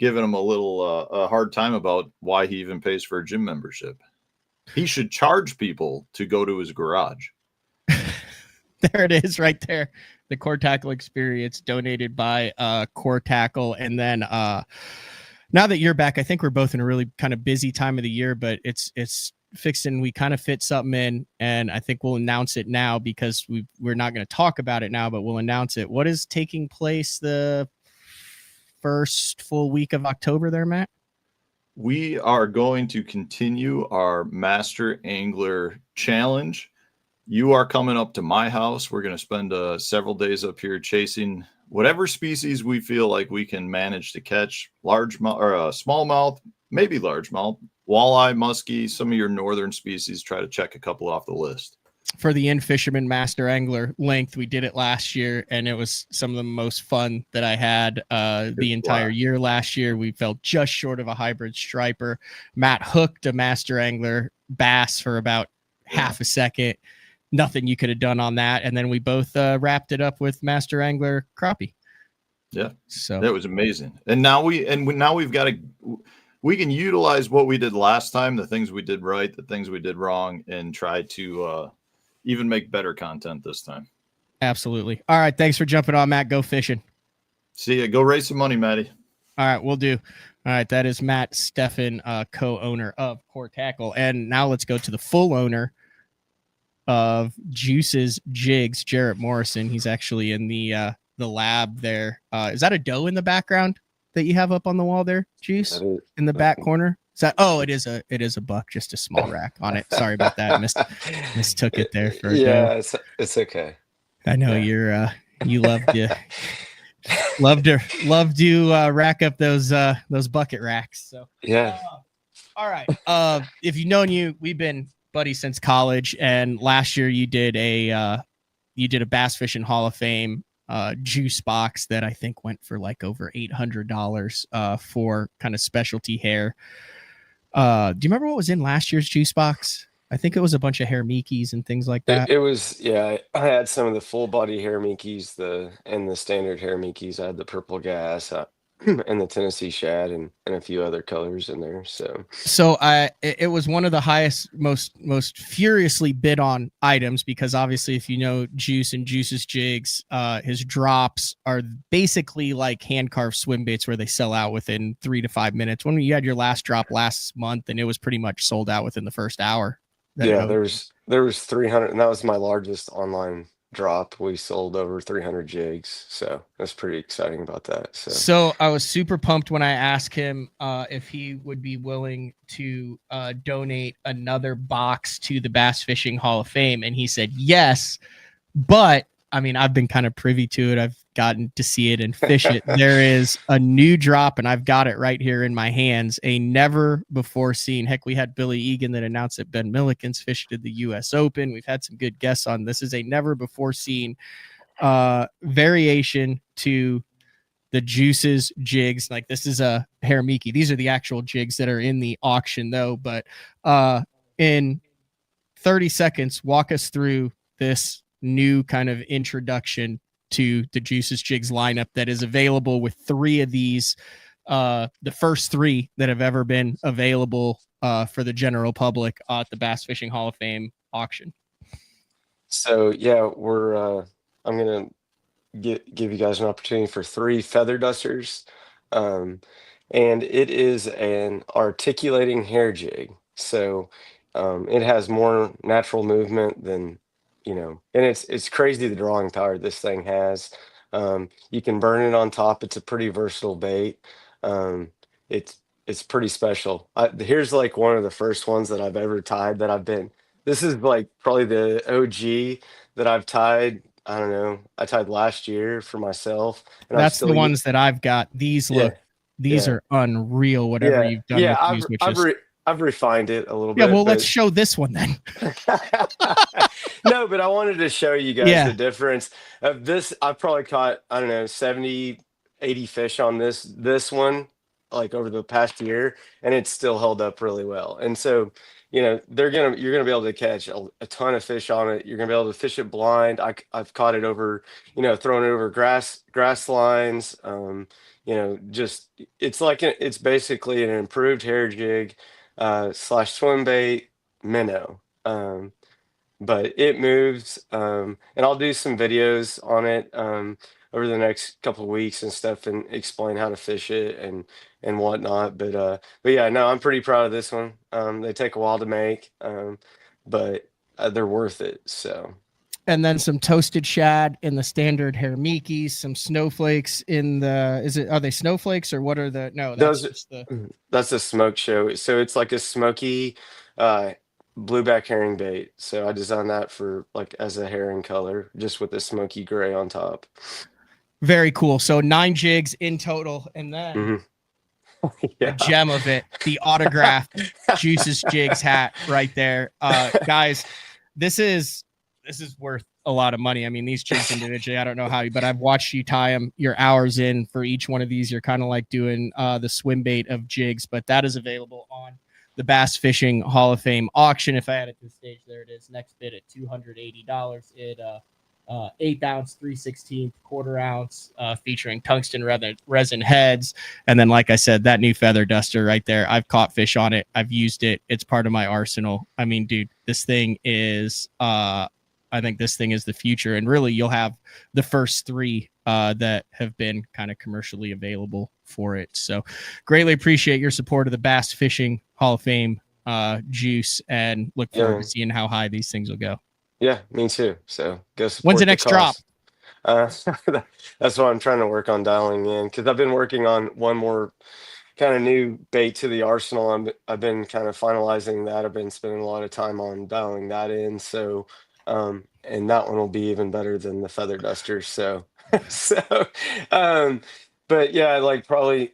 a little a hard time about why he even pays for a gym membership. He should charge people to go to his garage. There it is right there. The Core Tackle Experience donated by Core Tackle. And then now that you're back, I think we're both in a really kind of busy time of the year, but it's fixing. We kind of fit something in, and I think we'll announce it now because we're not going to talk about it now, but we'll announce it. What is taking place the first full week of October there, Matt? We are going to continue our Master Angler Challenge. You are coming up to my house. We're going to spend several days up here chasing whatever species we feel like we can manage to catch. Largemouth or smallmouth, maybe largemouth, walleye, muskie, some of your northern species. Try to check a couple off the list. For the In Fisherman Master Angler length, we did it last year, and it was some of the most fun that I had the entire year last year. We fell just short of a hybrid striper. Matt hooked a Master Angler bass for about half a second. Nothing you could have done on that. And then we both wrapped it up with Master Angler crappie. Yeah. So that was amazing. And now we've got to, we can utilize what we did last time, the things we did right, the things we did wrong, and try to even make better content this time. Absolutely. All right. Thanks for jumping on, Matt. Go fishing. See ya. Go raise some money, Matty. All right. We'll do. All right. That is Matt Steffen, co-owner of Core Tackle. And now let's go to the full owner of Juice's Jigs, Jarrett Morrison. He's actually in the lab there. Is that a doe in the background that you have up on the wall there, Juice? In the back corner? Is that, oh, it is a buck, just a small rack on it. Sorry about that. Mistook it there for a doe. It's okay. I know you love to rack up those bucket racks. So yeah. All right. If you've known you, we've been buddies since college, and last year you did a Bass Fishing Hall of Fame juice box that I think went for like over $800 for kind of specialty hair. Do you remember what was in last year's juice box? I think it was a bunch of hair Mickeys and things like that. It was, yeah. I had some of the full body hair Mickeys, and the standard hair Mickeys. I had the purple gas and the Tennessee shad and a few other colors in there. So it was one of the highest, most furiously bid on items, because obviously if you know Juice and Juice's Jigs, his drops are basically like hand carved swim baits where they sell out within 3 to 5 minutes. When you had your last drop last month, and it was pretty much sold out within the first hour. Yeah, there was 300, and that was my largest online drop. We sold over 300 jigs, so that's pretty exciting about that. So I was super pumped when I asked him if he would be willing to donate another box to the Bass Fishing Hall of Fame, and he said yes. But I mean, I've been kind of privy to it. I've gotten to see it and fish it. There is a new drop, and I've got it right here in my hands. A never before seen. Heck, we had Billy Egan that announced that Ben Milliken's fished at the U.S. Open. We've had some good guests on. This is a never before seen variation to the Juice's Jigs. Like, this is a hair Mickey. These are the actual jigs that are in the auction, though. But in 30 seconds, walk us through this new kind of introduction to the Juice's Jigs lineup that is available with 3 of these, the first 3 that have ever been available for the general public at the Bass Fishing Hall of Fame auction. So yeah, I'm gonna give you guys an opportunity for 3 feather dusters, and it is an articulating hair jig. So it has more natural movement than, and it's crazy the drawing power this thing has. You can burn it on top. It's a pretty versatile bait. It's pretty special. Here's like one of the first ones that I've ever tied that I've been This is like probably the OG that I've tied. I don't know. I tied last year for myself, and I'm That's the still ones that I've got. These yeah, these yeah, are unreal. Whatever yeah, you've done yeah. with these, which I've is I've refined it a little yeah. bit, Well, let's but show this one then. no, but I wanted to show you guys Yeah. the difference of this. I've probably caught, I don't know, 70, 80 fish on this one, like over the past year, and it's still held up really well. And so, you're gonna be able to catch a ton of fish on it. You're gonna be able to fish it blind. I've caught it over, thrown it over grass lines. Just it's basically an improved hair jig slash swim bait minnow. But it moves, and I'll do some videos on it over the next couple of weeks and stuff, and explain how to fish it and whatnot. But yeah, no, I'm pretty proud of this one. They take a while to make, but they're worth it. So And then some toasted shad in the standard Hermikis, some snowflakes in the are they snowflakes or what are the no, that's those just the that's a smoke show. So it's like a smoky blueback herring bait. So I designed that for like as a herring color, just with the smoky gray on top. very cool. So 9 jigs in total, and then Yeah. a gem of it, the autographed Juice's Jigs hat right there. Guys, this is worth a lot of money. I mean, these jigs individually, I don't know how, but I've watched you tie them. Your hours in for each one of these. You're kind of like doing the swim bait of jigs, but that is available on the Bass Fishing Hall of Fame auction. If I had it to the stage, there it is. Next bid at $280. It 8 ounce, 3/16 quarter ounce, featuring tungsten resin heads. And then, like I said, that new feather duster right there. I've caught fish on it. I've used it. It's part of my arsenal. I mean, dude, this thing is, I think this thing is the future. And really, you'll have the first 3 that have been kind of commercially available for it. So greatly appreciate your support of the Bass Fishing Hall of Fame Juice, and look forward to seeing how high these things will go. Yeah, me too. So go support. When's the next drop? That's what I'm trying to work on dialing in, because I've been working on one more kind of new bait to the arsenal. I've been kind of finalizing that. I've been spending a lot of time on dialing that in. So, and that one will be even better than the feather duster. So, but yeah, like probably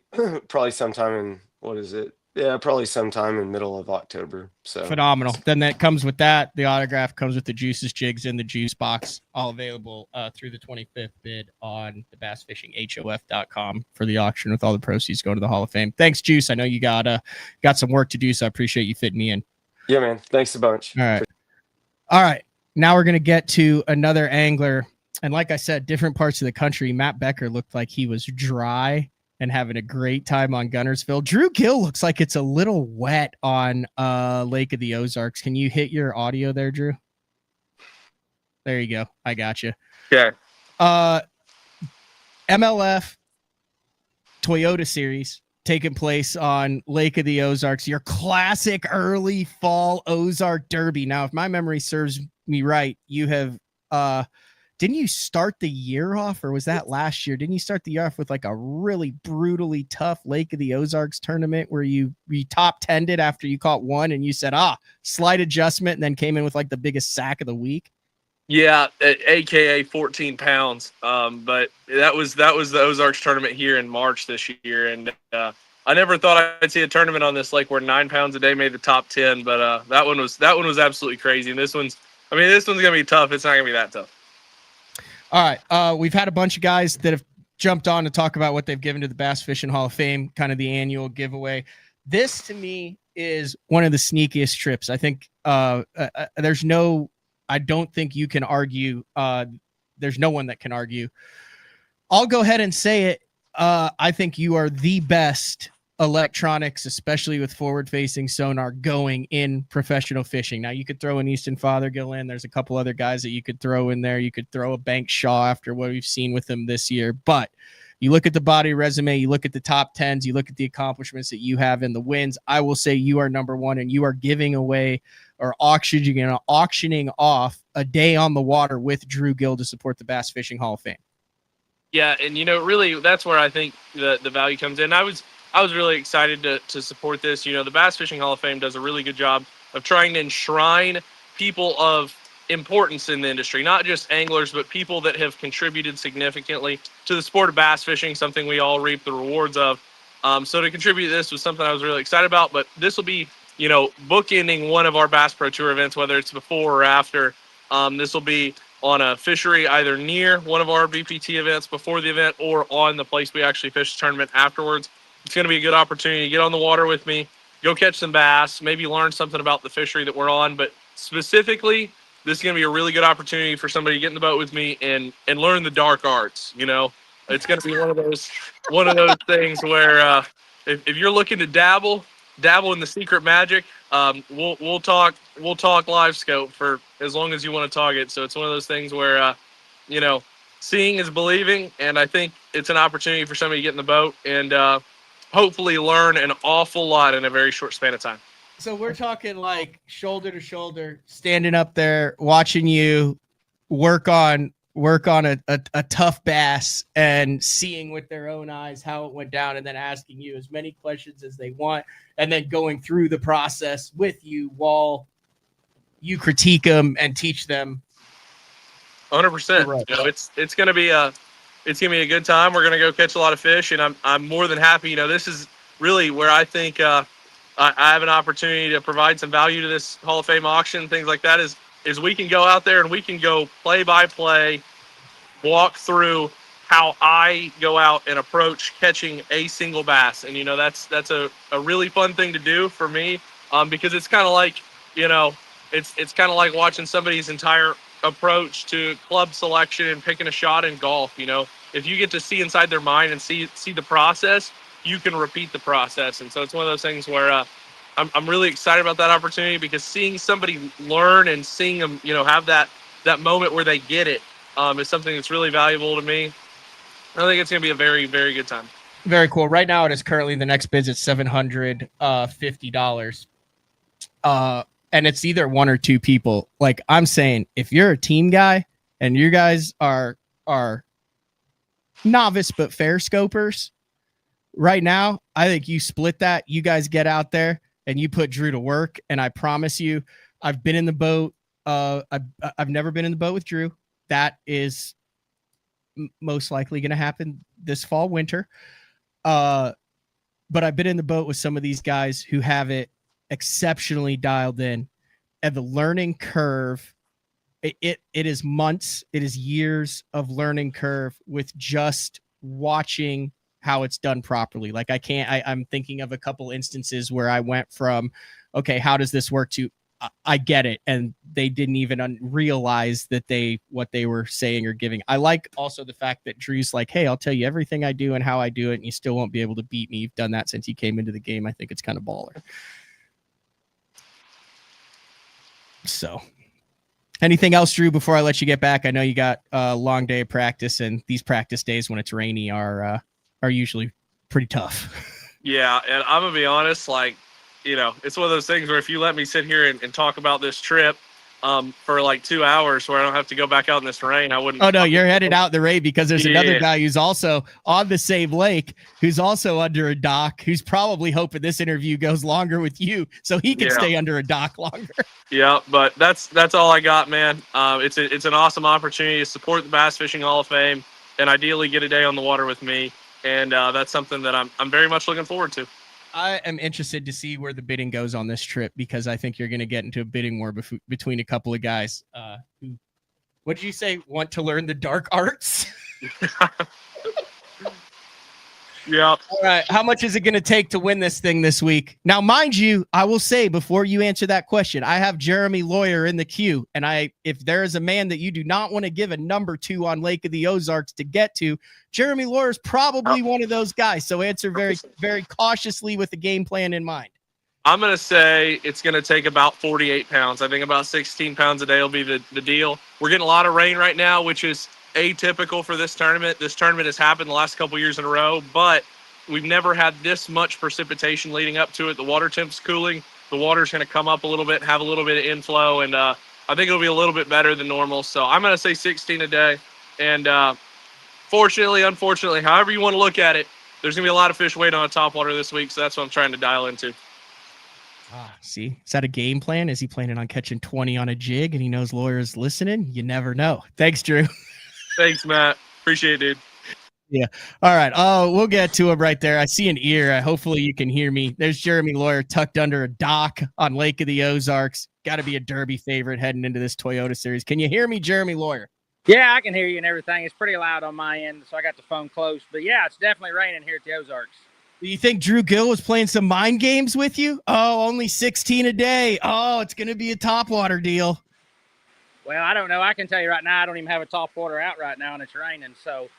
sometime in, what is it? Yeah, probably sometime in middle of October. So phenomenal. Then that comes with that. The autograph comes with the Juice's Jigs in the juice box, all available through the 25th bid on the bassfishinghof.com for the auction, with all the proceeds going to the Hall of Fame. Thanks, Juice. I know you got some work to do, so I appreciate you fitting me in. Yeah, man. Thanks a bunch. All right. Now we're going to get to another angler. And like I said, different parts of the country. Matt Becker looked like he was dry and having a great time on Guntersville. Drew Gill looks like it's a little wet on Lake of the Ozarks. Can you hit your audio there, Drew? There you go. I got you. Okay. MLF Toyota Series taking place on Lake of the Ozarks, your classic early fall Ozark Derby. Now, if my memory serves me right, you have didn't you start the year off, or was that last year? Didn't you start the year off with like a really brutally tough Lake of the Ozarks tournament where you top 10'd after you caught one and you said, slight adjustment, and then came in with like the biggest sack of the week? Yeah, AKA 14 pounds. But that was the Ozarks tournament here in March this year. And I never thought I'd see a tournament on this lake where 9 pounds a day made the top 10, but that one was absolutely crazy. And this one's going to be tough. It's not going to be that tough. All right. We've had a bunch of guys that have jumped on to talk about what they've given to the Bass Fishing Hall of Fame, kind of the annual giveaway. This to me is one of the sneakiest trips. I think I don't think you can argue. There's no one that can argue. I'll go ahead and say it. I think you are the best electronics, especially with forward-facing sonar, going in professional fishing. Now, you could throw an Easton Fothergill in. There's a couple other guys that you could throw in there. You could throw a Bank Shaw after what we've seen with them this year. But you look at the body resume, you look at the top 10s, you look at the accomplishments that you have in the wins. I will say you are number one, and you are giving away or auctioning off a day on the water with Drew Gill to support the Bass Fishing Hall of Fame. Yeah, and really that's where I think the value comes in. I was really excited to support this. The Bass Fishing Hall of Fame does a really good job of trying to enshrine people of importance in the industry, not just anglers, but people that have contributed significantly to the sport of bass fishing, something we all reap the rewards of. So to contribute to this was something I was really excited about, but this will be, bookending one of our Bass Pro Tour events, whether it's before or after. This will be on a fishery either near one of our BPT events before the event or on the place we actually fish the tournament afterwards. It's going to be a good opportunity to get on the water with me, go catch some bass, maybe learn something about the fishery that we're on, but specifically, this is going to be a really good opportunity for somebody to get in the boat with me and learn the dark arts. It's going to be one of those things where if you're looking to dabble in the secret magic, we'll talk live scope for as long as you want to talk it. So it's one of those things where seeing is believing, and I think it's an opportunity for somebody to get in the boat and hopefully learn an awful lot in a very short span of time. So we're talking like shoulder to shoulder, standing up there, watching you work on a tough bass and seeing with their own eyes how it went down, and then asking you as many questions as they want, and then going through the process with you while you critique them and teach them. 100%. Right. It's gonna be a good time. We're gonna go catch a lot of fish, and I'm more than happy. This is really where I think I have an opportunity to provide some value to this Hall of Fame auction, things like that, is we can go out there and we can go play by play, walk through how I go out and approach catching a single bass. And, that's a really fun thing to do for me, because it's kind of like, it's kind of like watching somebody's entire approach to club selection and picking a shot in golf. If you get to see inside their mind and see the process, you can repeat the process. And so it's one of those things where I'm really excited about that opportunity, because seeing somebody learn and seeing them, have that moment where they get it is something that's really valuable to me. I think it's going to be a very, very good time. Very cool. Right now, it is currently the next bid's at $750. And it's either one or two people. Like I'm saying, if you're a team guy and you guys are novice but fair scopers, right now, I think you split that. You guys get out there and you put Drew to work. And I promise you, I've been in the boat. I've never been in the boat with Drew. That is most likely going to happen this fall, winter. But I've been in the boat with some of these guys who have it exceptionally dialed in, and the learning curve, it is months, it is years of learning curve with just watching how it's done properly. Like I'm thinking of a couple instances where I went from, okay, how does this work, to I get it. And they didn't even realize that what they were saying or giving. I like also the fact that Drew's like, hey, I'll tell you everything I do and how I do it, and you still won't be able to beat me. You've done that since you came into the game. I think it's kind of baller. So anything else, Drew, before I let you get back? I know you got a long day of practice, and these practice days when it's rainy are usually pretty tough. Yeah. And I'm going to be honest, it's one of those things where if you let me sit here and talk about this trip for like 2 hours where I don't have to go back out in this rain, I wouldn't. Oh, no, you're headed out in the rain because there's another guy who's also on the same lake, who's also under a dock, who's probably hoping this interview goes longer with you so he can stay under a dock longer. Yeah, but that's all I got, man. It's an awesome opportunity to support the Bass Fishing Hall of Fame and ideally get a day on the water with me. And that's something that I'm very much looking forward to. I am interested to see where the bidding goes on this trip, because I think you're going to get into a bidding war between a couple of guys who, what did you say, want to learn the dark arts? Yeah. All right. How much is it going to take to win this thing this week? Now, mind you, I will say before you answer that question, I have Jeremy Lawyer in the queue. And if there is a man that you do not want to give a number to on Lake of the Ozarks to get to, Jeremy Lawyer is probably one of those guys. So answer very, very cautiously with the game plan in mind. I'm going to say it's going to take about 48 pounds. I think about 16 pounds a day will be the deal. We're getting a lot of rain right now, which is atypical for this tournament. This tournament has happened the last couple years in a row, but we've never had this much precipitation leading up to it. The water temp's cooling. The water's going to come up a little bit, have a little bit of inflow, and I think it'll be a little bit better than normal. So I'm going to say 16 a day. And fortunately, unfortunately, however you want to look at it, there's going to be a lot of fish waiting on top water this week, so that's what I'm trying to dial into. See, is that a game plan? Is he planning on catching 20 on a jig and he knows Lawyer's listening? You never know. Thanks, Drew. Thanks, Matt. Appreciate it, dude. Yeah. All right. Oh, we'll get to him right there. I see an ear. Hopefully you can hear me. There's Jeremy Lawyer tucked under a dock on Lake of the Ozarks. Got to be a Derby favorite heading into this Toyota series. Can you hear me, Jeremy Lawyer? Yeah, I can hear you and everything. It's pretty loud on my end, so I got the phone close. But yeah, it's definitely raining here at the Ozarks. Do you think Drew Gill was playing some mind games with you? Oh, only 16 a day. Oh, it's going to be a topwater deal. Well, I don't know. I can tell you right now, I don't even have a topwater out right now, and it's raining. So,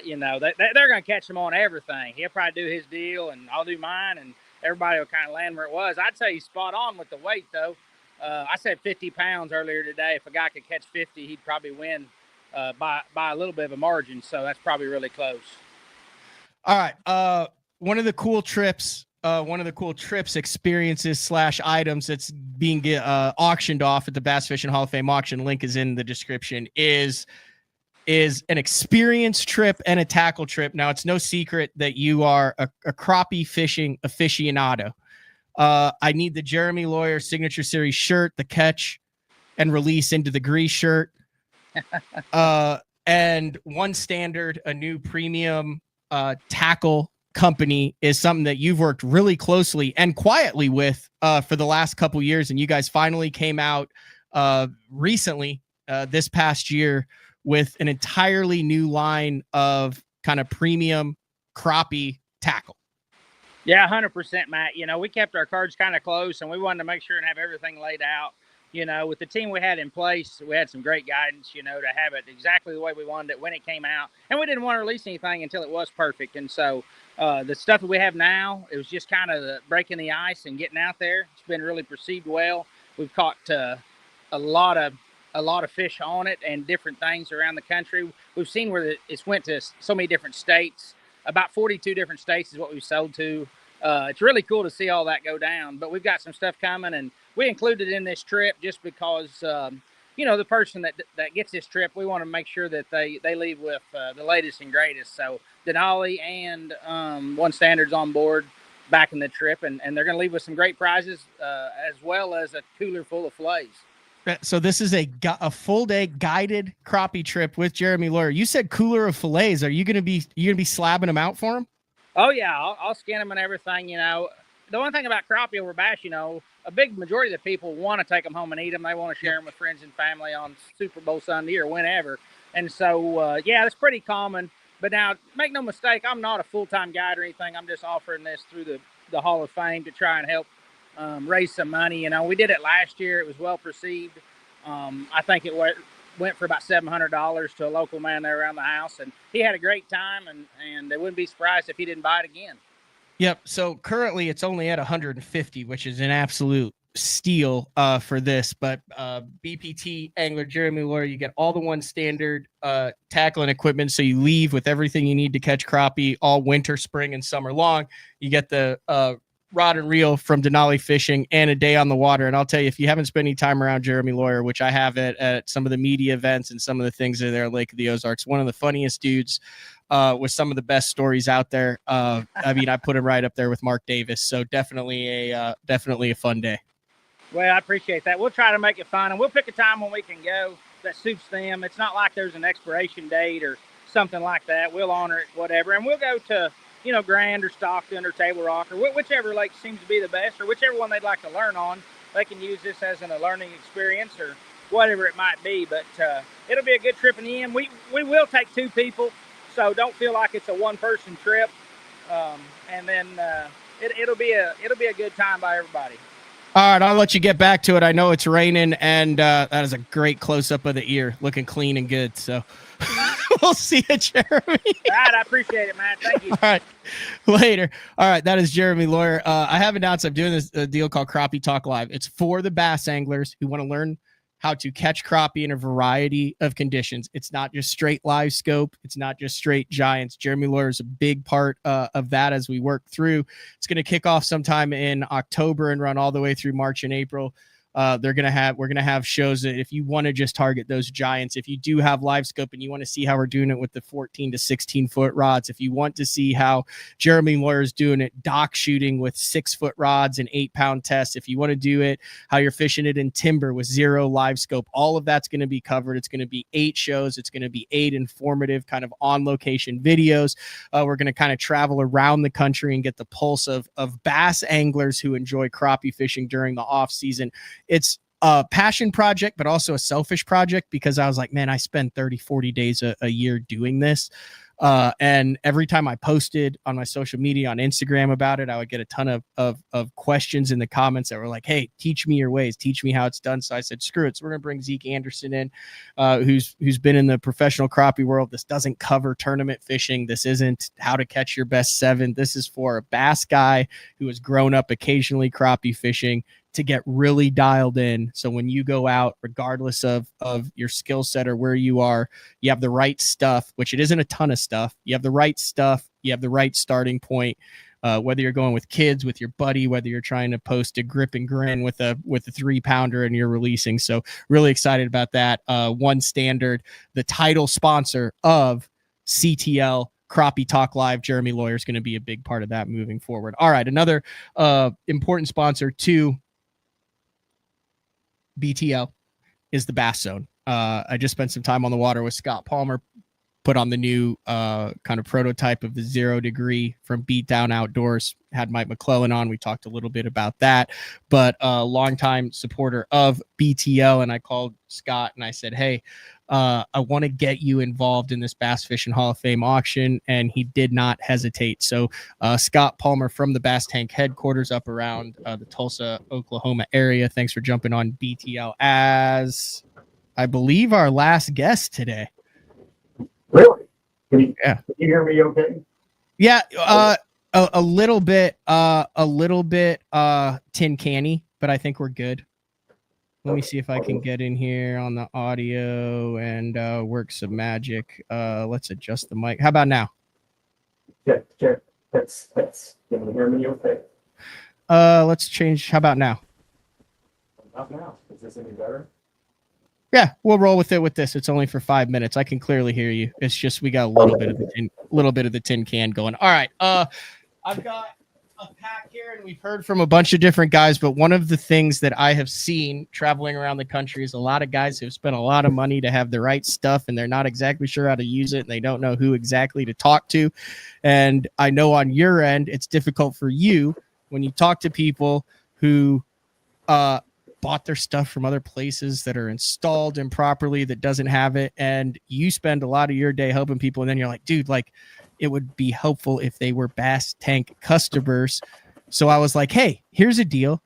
you know, they're going to catch him on everything. He'll probably do his deal, and I'll do mine, and everybody will kind of land where it was. I'd say he's spot on with the weight, though. I said 50 pounds earlier today. If a guy could catch 50, he'd probably win by a little bit of a margin. So that's probably really close. All right. One of the cool trips experiences / items that's being auctioned off at the Bass Fishing Hall of Fame auction, link is in the description, is an experience trip and a tackle trip. Now, it's no secret that you are a crappie fishing aficionado. I need the Jeremy Lawyer Signature Series shirt, the catch and release into the grease shirt. And one standard, a new premium tackle company, is something that you've worked really closely and quietly with for the last couple years. And you guys finally came out recently this past year with an entirely new line of kind of premium crappie tackle. Yeah, 100%, Matt. You know, we kept our cards kind of close, and we wanted to make sure and have everything laid out. You know, with the team we had in place, we had some great guidance, you know, to have it exactly the way we wanted it when it came out. And we didn't want to release anything until it was perfect. And so the stuff that we have now, it was just kind of breaking the ice and getting out there. It's been really perceived well. We've caught a lot of fish on it and different things around the country. We've seen where it's went to so many different states. About 42 different states is what we've sold to. It's really cool to see all that go down. But we've got some stuff coming, and we included it in this trip just because, you know, the person that gets this trip, we want to make sure that they leave with the latest and greatest. So Denali and One Standard's on board back in the trip, and they're going to leave with some great prizes as well as a cooler full of fillets. So this is a full day guided crappie trip with Jeremy Lawyer. You said cooler of fillets. Are you going to be slabbing them out for him? Oh yeah, I'll skin them and everything. You know, the one thing about crappie over bass, you know, a big majority of the people want to take them home and eat them. They want to share them with friends and family on Super Bowl Sunday or whenever. And so, yeah, that's pretty common. But now, make no mistake, I'm not a full-time guide or anything. I'm just offering this through the Hall of Fame to try and help raise some money. You know, we did it last year. It was well perceived. I think it went for about $700 to a local man there around the house, and he had a great time, and they wouldn't be surprised if he didn't buy it again. Yep. So currently it's only at 150, which is an absolute steal for this. But BPT angler Jeremy Lawyer, you get all the One Standard tackle and equipment, so you leave with everything you need to catch crappie all winter, spring, and summer long. You get the rod and reel from Denali Fishing and a day on the water. And I'll tell you, if you haven't spent any time around Jeremy Lawyer, which I have at some of the media events and some of the things that are there at Lake of the Ozarks, one of the funniest dudes with some of the best stories out there. I mean, I put him right up there with Mark Davis. So definitely a fun day. Well, I appreciate that. We'll try to make it fun, and we'll pick a time when we can go that suits them. It's not like there's an expiration date or something like that. We'll honor it, whatever. And we'll go to, you know, Grand or Stockton or Table Rock or whichever lake seems to be the best, or whichever one they'd like to learn on. They can use this as a learning experience or whatever it might be. But it'll be a good trip in the end. We will take 2 people, so don't feel like it's a one-person trip. And then it'll be a good time by everybody. All right, I'll let you get back to it. I know it's raining, and that is a great close-up of the ear, looking clean and good. So we'll see you, Jeremy. All right, I appreciate it, man. Thank you. All right, later. All right, that is Jeremy Lawyer. I have announced I'm doing this deal called Crappie Talk Live. It's for the bass anglers who want to learn how to catch crappie in a variety of conditions. It's not just straight live scope. It's not just straight giants. Jeremy Lawyer is a big part of that as we work through. It's going to kick off sometime in October and run all the way through March and April. we're gonna have shows that if you want to just target those giants, if you do have live scope and you want to see how we're doing it with the 14 to 16 foot rods, if you want to see how Jeremy Lawyer's doing it dock shooting with 6 foot rods and 8-pound tests, if you want to do it how you're fishing it in timber with 0 live scope, all of that's going to be covered. It's going to be 8 shows. It's going to be 8 informative kind of on location videos. We're going to kind of travel around the country and get the pulse of bass anglers who enjoy crappie fishing during the off season. It's a passion project, but also a selfish project, because I was like, man, I spend 30-40 days a year doing this. And every time I posted on my social media on Instagram about it, I would get a ton of questions in the comments that were like, hey, teach me your ways, teach me how it's done. So I said, screw it. So we're going to bring Zeke Anderson in, who's been in the professional crappie world. This doesn't cover tournament fishing. This isn't how to catch your best 7. This is for a bass guy who has grown up occasionally crappie fishing to get really dialed in. So when you go out, regardless of your skill set or where you are, you have the right stuff, which it isn't a ton of stuff. You have the right stuff. You have the right starting point. Whether you're going with kids, with your buddy, whether you're trying to post a grip and grin with a 3-pounder and you're releasing. So really excited about that. One Standard, the title sponsor of CTL Crappie Talk Live, Jeremy Lawyer, is going to be a big part of that moving forward. All right. Another important sponsor to BTL is the Bass Zone. I just spent some time on the water with Scott Palmer, put on the new kind of prototype of the 0 degree from Beatdown Outdoors. Had Mike McClellan on. We talked a little bit about that, but a longtime supporter of BTL. And I called Scott and I said, hey, I want to get you involved in this Bass Fishing Hall of Fame auction. And he did not hesitate. So Scott Palmer from the Bass Tank headquarters up around the Tulsa, Oklahoma area. Thanks for jumping on BTL as I believe our last guest today. Really? Can you hear me okay? Yeah, a little bit tin canny, but I think we're good. Let me see if I can get in here on the audio and work some magic. Let's adjust the mic. How about now? Check. That's can you hear me okay? Let's change. How about now? Not now. Is this any better? Yeah, we'll roll with it with this. It's only for 5 minutes. I can clearly hear you. It's just we got a little bit of the tin can going. All right. I've got a pack here, and we've heard from a bunch of different guys, but one of the things that I have seen traveling around the country is a lot of guys who've spent a lot of money to have the right stuff, and they're not exactly sure how to use it, and they don't know who exactly to talk to. And I know on your end, it's difficult for you when you talk to people who bought their stuff from other places that are installed improperly, that doesn't have it, and you spend a lot of your day helping people, and then you're like, dude, like, it would be helpful if they were Bass Tank customers. So I was like, hey, here's a deal.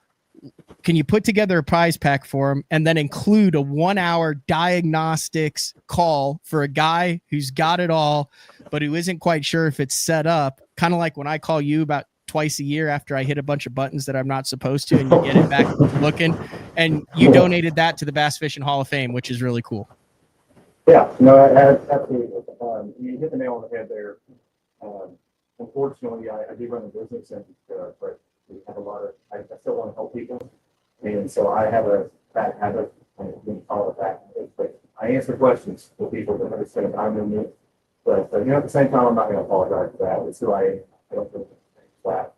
Can you put together a prize pack for them and then include a 1-hour diagnostics call for a guy who's got it all, but who isn't quite sure if it's set up? Kind of like when I call you about twice a year after I hit a bunch of buttons that I'm not supposed to, and you get it back looking, and you donated that to the Bass Fishing Hall of Fame, which is really cool. Yeah, no, absolutely. You hit the nail on the head there. Unfortunately, I do run a business, and but we have a lot of. I still want to help people, and so I have a bad habit. I wouldn't call it that, but I answer questions for people that have spent time in me. But at the same time, I'm not going to apologize for that. It's who I am. I don't think that.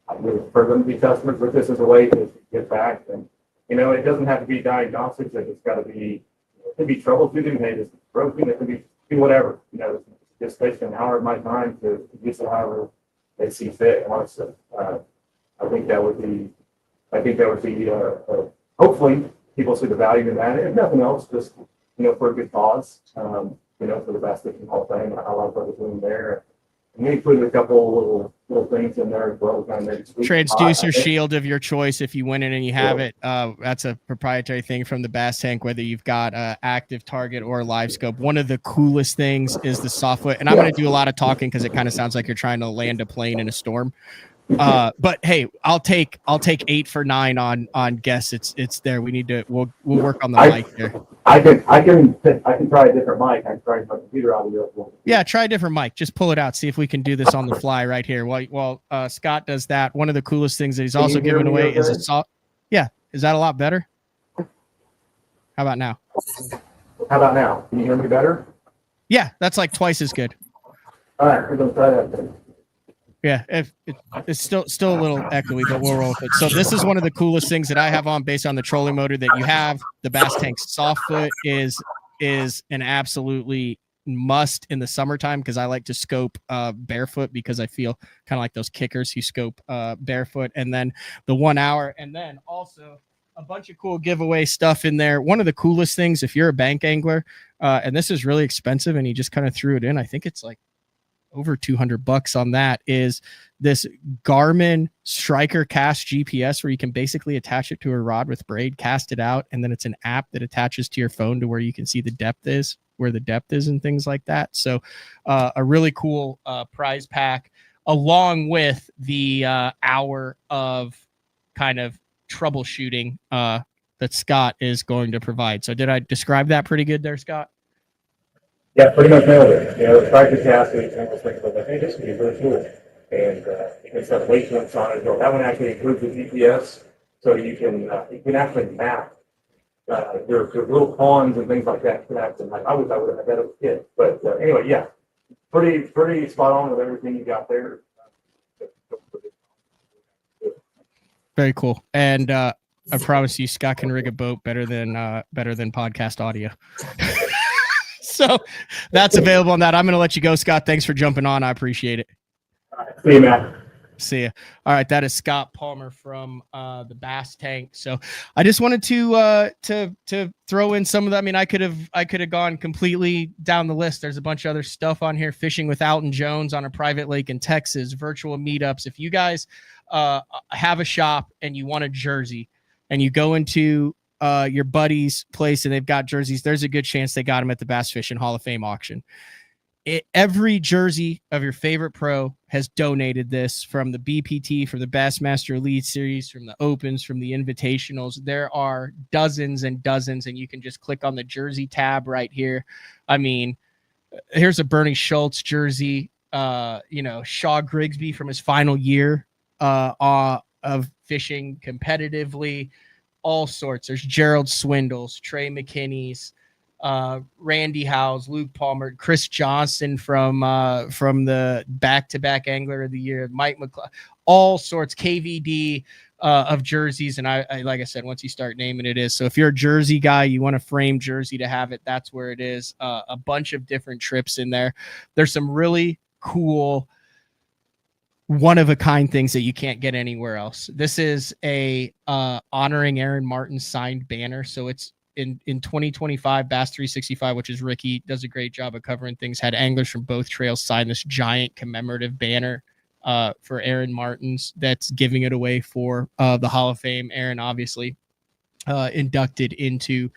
I really prefer them to be customers, but this is a way to get back. And it doesn't have to be diagnostics. It's got to be. It can be troubleshooting. Hey, this is broken. It can be whatever. Just taking an hour of my time to use it however they see fit. Honestly, I think that would be. Hopefully, people see the value in that. If nothing else, just for a good cause. For the Bass Fishing Hall of Fame, I love what we're doing there. And we put a couple little things in there as well. Transducer shield of your choice if you win it and you have it. That's a proprietary thing from the Bass Tank, whether you've got active target or live scope. One of the coolest things is the software. And I'm going to do a lot of talking because it kind of sounds like you're trying to land a plane in a storm. But hey, I'll take 8 for 9 on guess. It's there. We need to. We'll work on the mic here. I can try a different mic. I can try my computer audio. Yeah, try a different mic. Just pull it out. See if we can do this on the fly right here. While Scott does that, one of the coolest things that he's also giving away is a salt. Yeah, is that a lot better? How about now? How about now? Can you hear me better? Yeah, that's like twice as good. All right, we're gonna try that then. Yeah, it's still a little echoey, but we'll roll with it. So this is one of the coolest things that I have on based on the trolling motor that you have. The Bass Tank soft foot is an absolutely must in the summertime because I like to scope barefoot because I feel kind of like those kickers who scope barefoot. And then the 1 hour, and then also a bunch of cool giveaway stuff in there. One of the coolest things, if you're a bank angler, and this is really expensive and he just kind of threw it in, I think it's like over $200 on that, is this Garmin Striker Cast GPS where you can basically attach it to a rod with braid, cast it out, and then it's an app that attaches to your phone to where you can see the depth is, where the depth is and things like that. So a really cool prize pack along with the hour of kind of troubleshooting that Scott is going to provide. So did I describe that pretty good there, Scott? Yeah, pretty much nailed it. You know, the striker cast, we kind of think, like, hey, this would be really cool. And you can set weight limits on it. That one actually includes the GPS, so you can actually map your little ponds and things like that. And like, I wish I would have had that as a kid. But anyway, yeah, pretty spot on with everything you got there. Very cool. And I promise you, Scott can rig a boat better than podcast audio. So that's available on that. I'm going to let you go, Scott. Thanks for jumping on. I appreciate it. All right. See you, Matt. See ya. All right, that is Scott Palmer from the Bass Tank. So I just wanted to throw in some of that. I mean, I could have gone completely down the list. There's a bunch of other stuff on here. Fishing with Alton Jones on a private lake in Texas, virtual meetups. If you guys have a shop and you want a jersey and you go into your buddy's place and they've got jerseys, there's a good chance they got them at the Bass Fishing Hall of Fame auction. Every jersey of your favorite pro has donated this, from the BPT, from the Bassmaster Elite Series, from the Opens, from the Invitationals. There are dozens and dozens, and you can just click on the jersey tab right here. I mean, here's a Bernie Schultz jersey, Shaw Grigsby from his final year of fishing competitively, all sorts. There's Gerald Swindles, Trey McKinney's, Randy Howes, Luke Palmer, Chris Johnson from the back-to-back Angler of the Year, Mike McCloud, all sorts, KVD of jerseys. And I like I said, once you start naming it is. So if you're a jersey guy, you want a framed jersey to have it, that's where it is. A bunch of different trips in there. There's some really cool one-of-a-kind things that you can't get anywhere else. This is a honoring Aaron Martin signed banner. So it's in 2025, Bass 365, which is Ricky, does a great job of covering things, had anglers from both trails sign this giant commemorative banner for Aaron Martin's that's giving it away for the Hall of Fame. Aaron obviously inducted into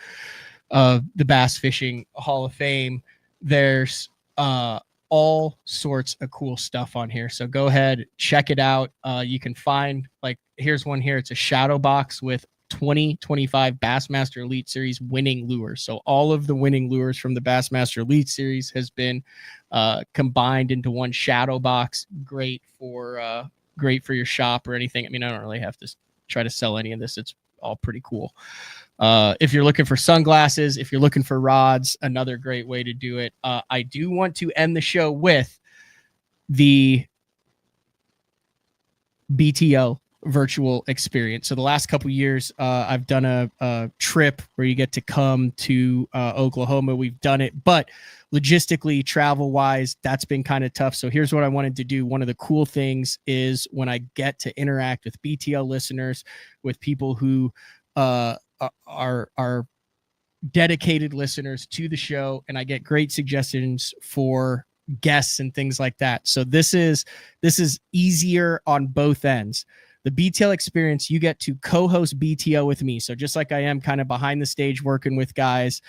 the Bass Fishing Hall of Fame. There's all sorts of cool stuff on here. So go ahead, check it out. You can find, like, here's one here. It's a shadow box with 2025 Bassmaster Elite Series winning lures. So all of the winning lures from the Bassmaster Elite Series has been combined into one shadow box. Great for your shop or anything. I mean, I don't really have to try to sell any of this. It's all pretty cool. If you're looking for sunglasses, if you're looking for rods, another great way to do it. I do want to end the show with the BTO virtual experience. So the last couple years, I've done a trip where you get to come to Oklahoma. We've done it, but logistically, travel wise, that's been kind of tough. So here's what I wanted to do. One of the cool things is when I get to interact with BTL listeners, with people who are dedicated listeners to the show, and I get great suggestions for guests and things like that. So this is easier on both ends. The BTL experience, you get to co-host BTL with me. So just like I am kind of behind the stage working with guys,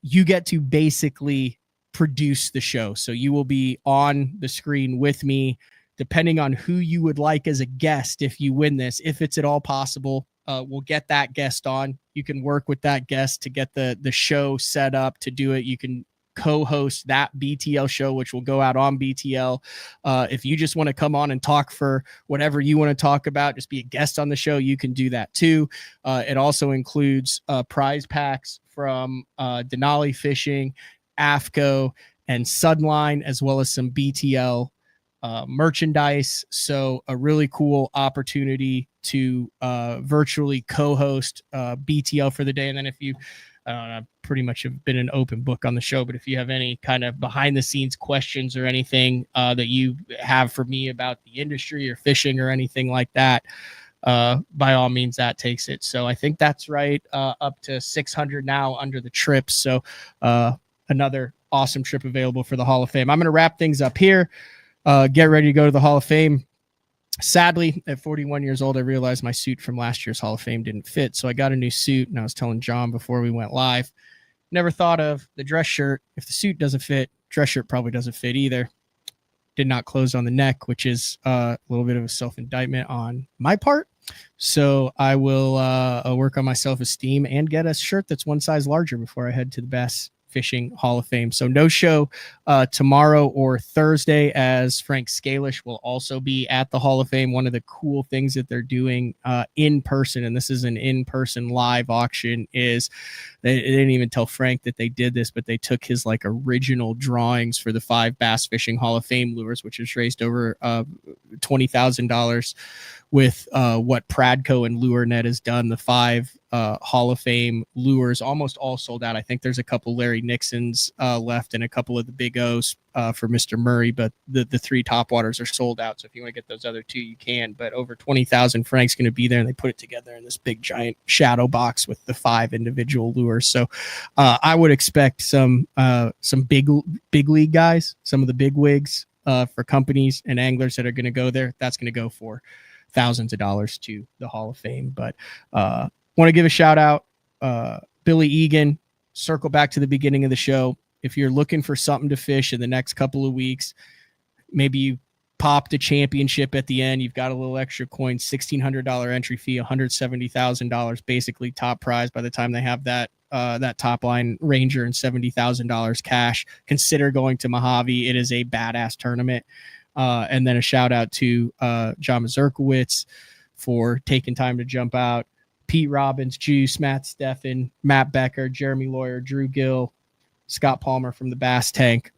you get to basically produce the show. So you will be on the screen with me, depending on who you would like as a guest. If you win this, if it's at all possible, we'll get that guest on. You can work with that guest to get the show set up to do it. You can co-host that BTL show, which will go out on BTL. If you just want to come on and talk for whatever you want to talk about, just be a guest on the show, you can do that too. It also includes prize packs from Denali Fishing, AFCO, and Sunline, as well as some BTL merchandise. So a really cool opportunity to virtually co-host BTL for the day. And then if you, I pretty much have been an open book on the show, but if you have any kind of behind the scenes questions or anything that you have for me about the industry or fishing or anything like that, by all means, that takes it. So I think that's right up to 600 now under the trip. So another awesome trip available for the Hall of Fame. I'm going to wrap things up here. Get ready to go to the Hall of Fame. Sadly, at 41 years old, I realized my suit from last year's Hall of Fame didn't fit. So I got a new suit, and I was telling John before we went live, never thought of the dress shirt. If the suit doesn't fit, dress shirt probably doesn't fit either. Did not close on the neck, which is a little bit of a self-indictment on my part. So I will work on my self-esteem and get a shirt that's one size larger before I head to the Bass Fishing Hall of Fame. So no show tomorrow or Thursday, as Frank Scalish will also be at the Hall of Fame. One of the cool things that they're doing in person, and this is an in-person live auction, is they didn't even tell Frank that they did this, but they took his like original drawings for the 5 Bass Fishing Hall of Fame lures, which has raised over $20,000 with what Pradco and LureNet has done. The 5 Hall of Fame lures almost all sold out. I think there's a couple Larry Nixons left and a couple of the Big O's for Mr. Murray, but the 3 top waters are sold out. So if you want to get those other 2, you can. But over 20,000 Frank's going to be there, and they put it together in this big giant shadow box with the 5 individual lures. So I would expect some big league guys, some of the big wigs for companies and anglers that are going to go there. That's going to go for thousands of dollars to the Hall of Fame. But want to give a shout out, Billy Egan. Circle back to the beginning of the show. If you're looking for something to fish in the next couple of weeks, maybe you popped a championship at the end, you've got a little extra coin, $1,600 entry fee, $170,000, basically top prize by the time they have that top line Ranger, and $70,000 cash. Consider going to Mohave. It is a badass tournament. And then a shout out to John Mazurkiewicz for taking time to jump out. Pete Robbins, Juice, Matt Steffen, Matt Becker, Jeremy Lawyer, Drew Gill, Scott Palmer from the Bass Tank.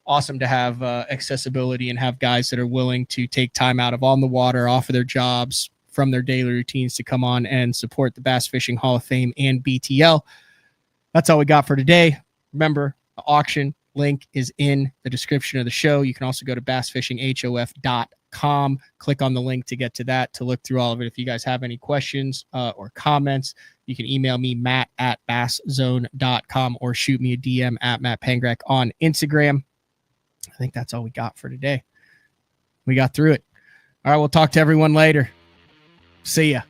Awesome to have accessibility and have guys that are willing to take time out of on the water, off of their jobs, from their daily routines to come on and support the Bass Fishing Hall of Fame and BTL. That's all we got for today. Remember, the auction link is in the description of the show. You can also go to bassfishinghof.com. Click on the link to get to that, to look through all of it. If you guys have any questions or comments, you can email me, matt@basszone.com, or shoot me a DM at Matt Pangrek on Instagram. I think that's all we got for today. We got through it. All right, we'll talk to everyone later. See ya.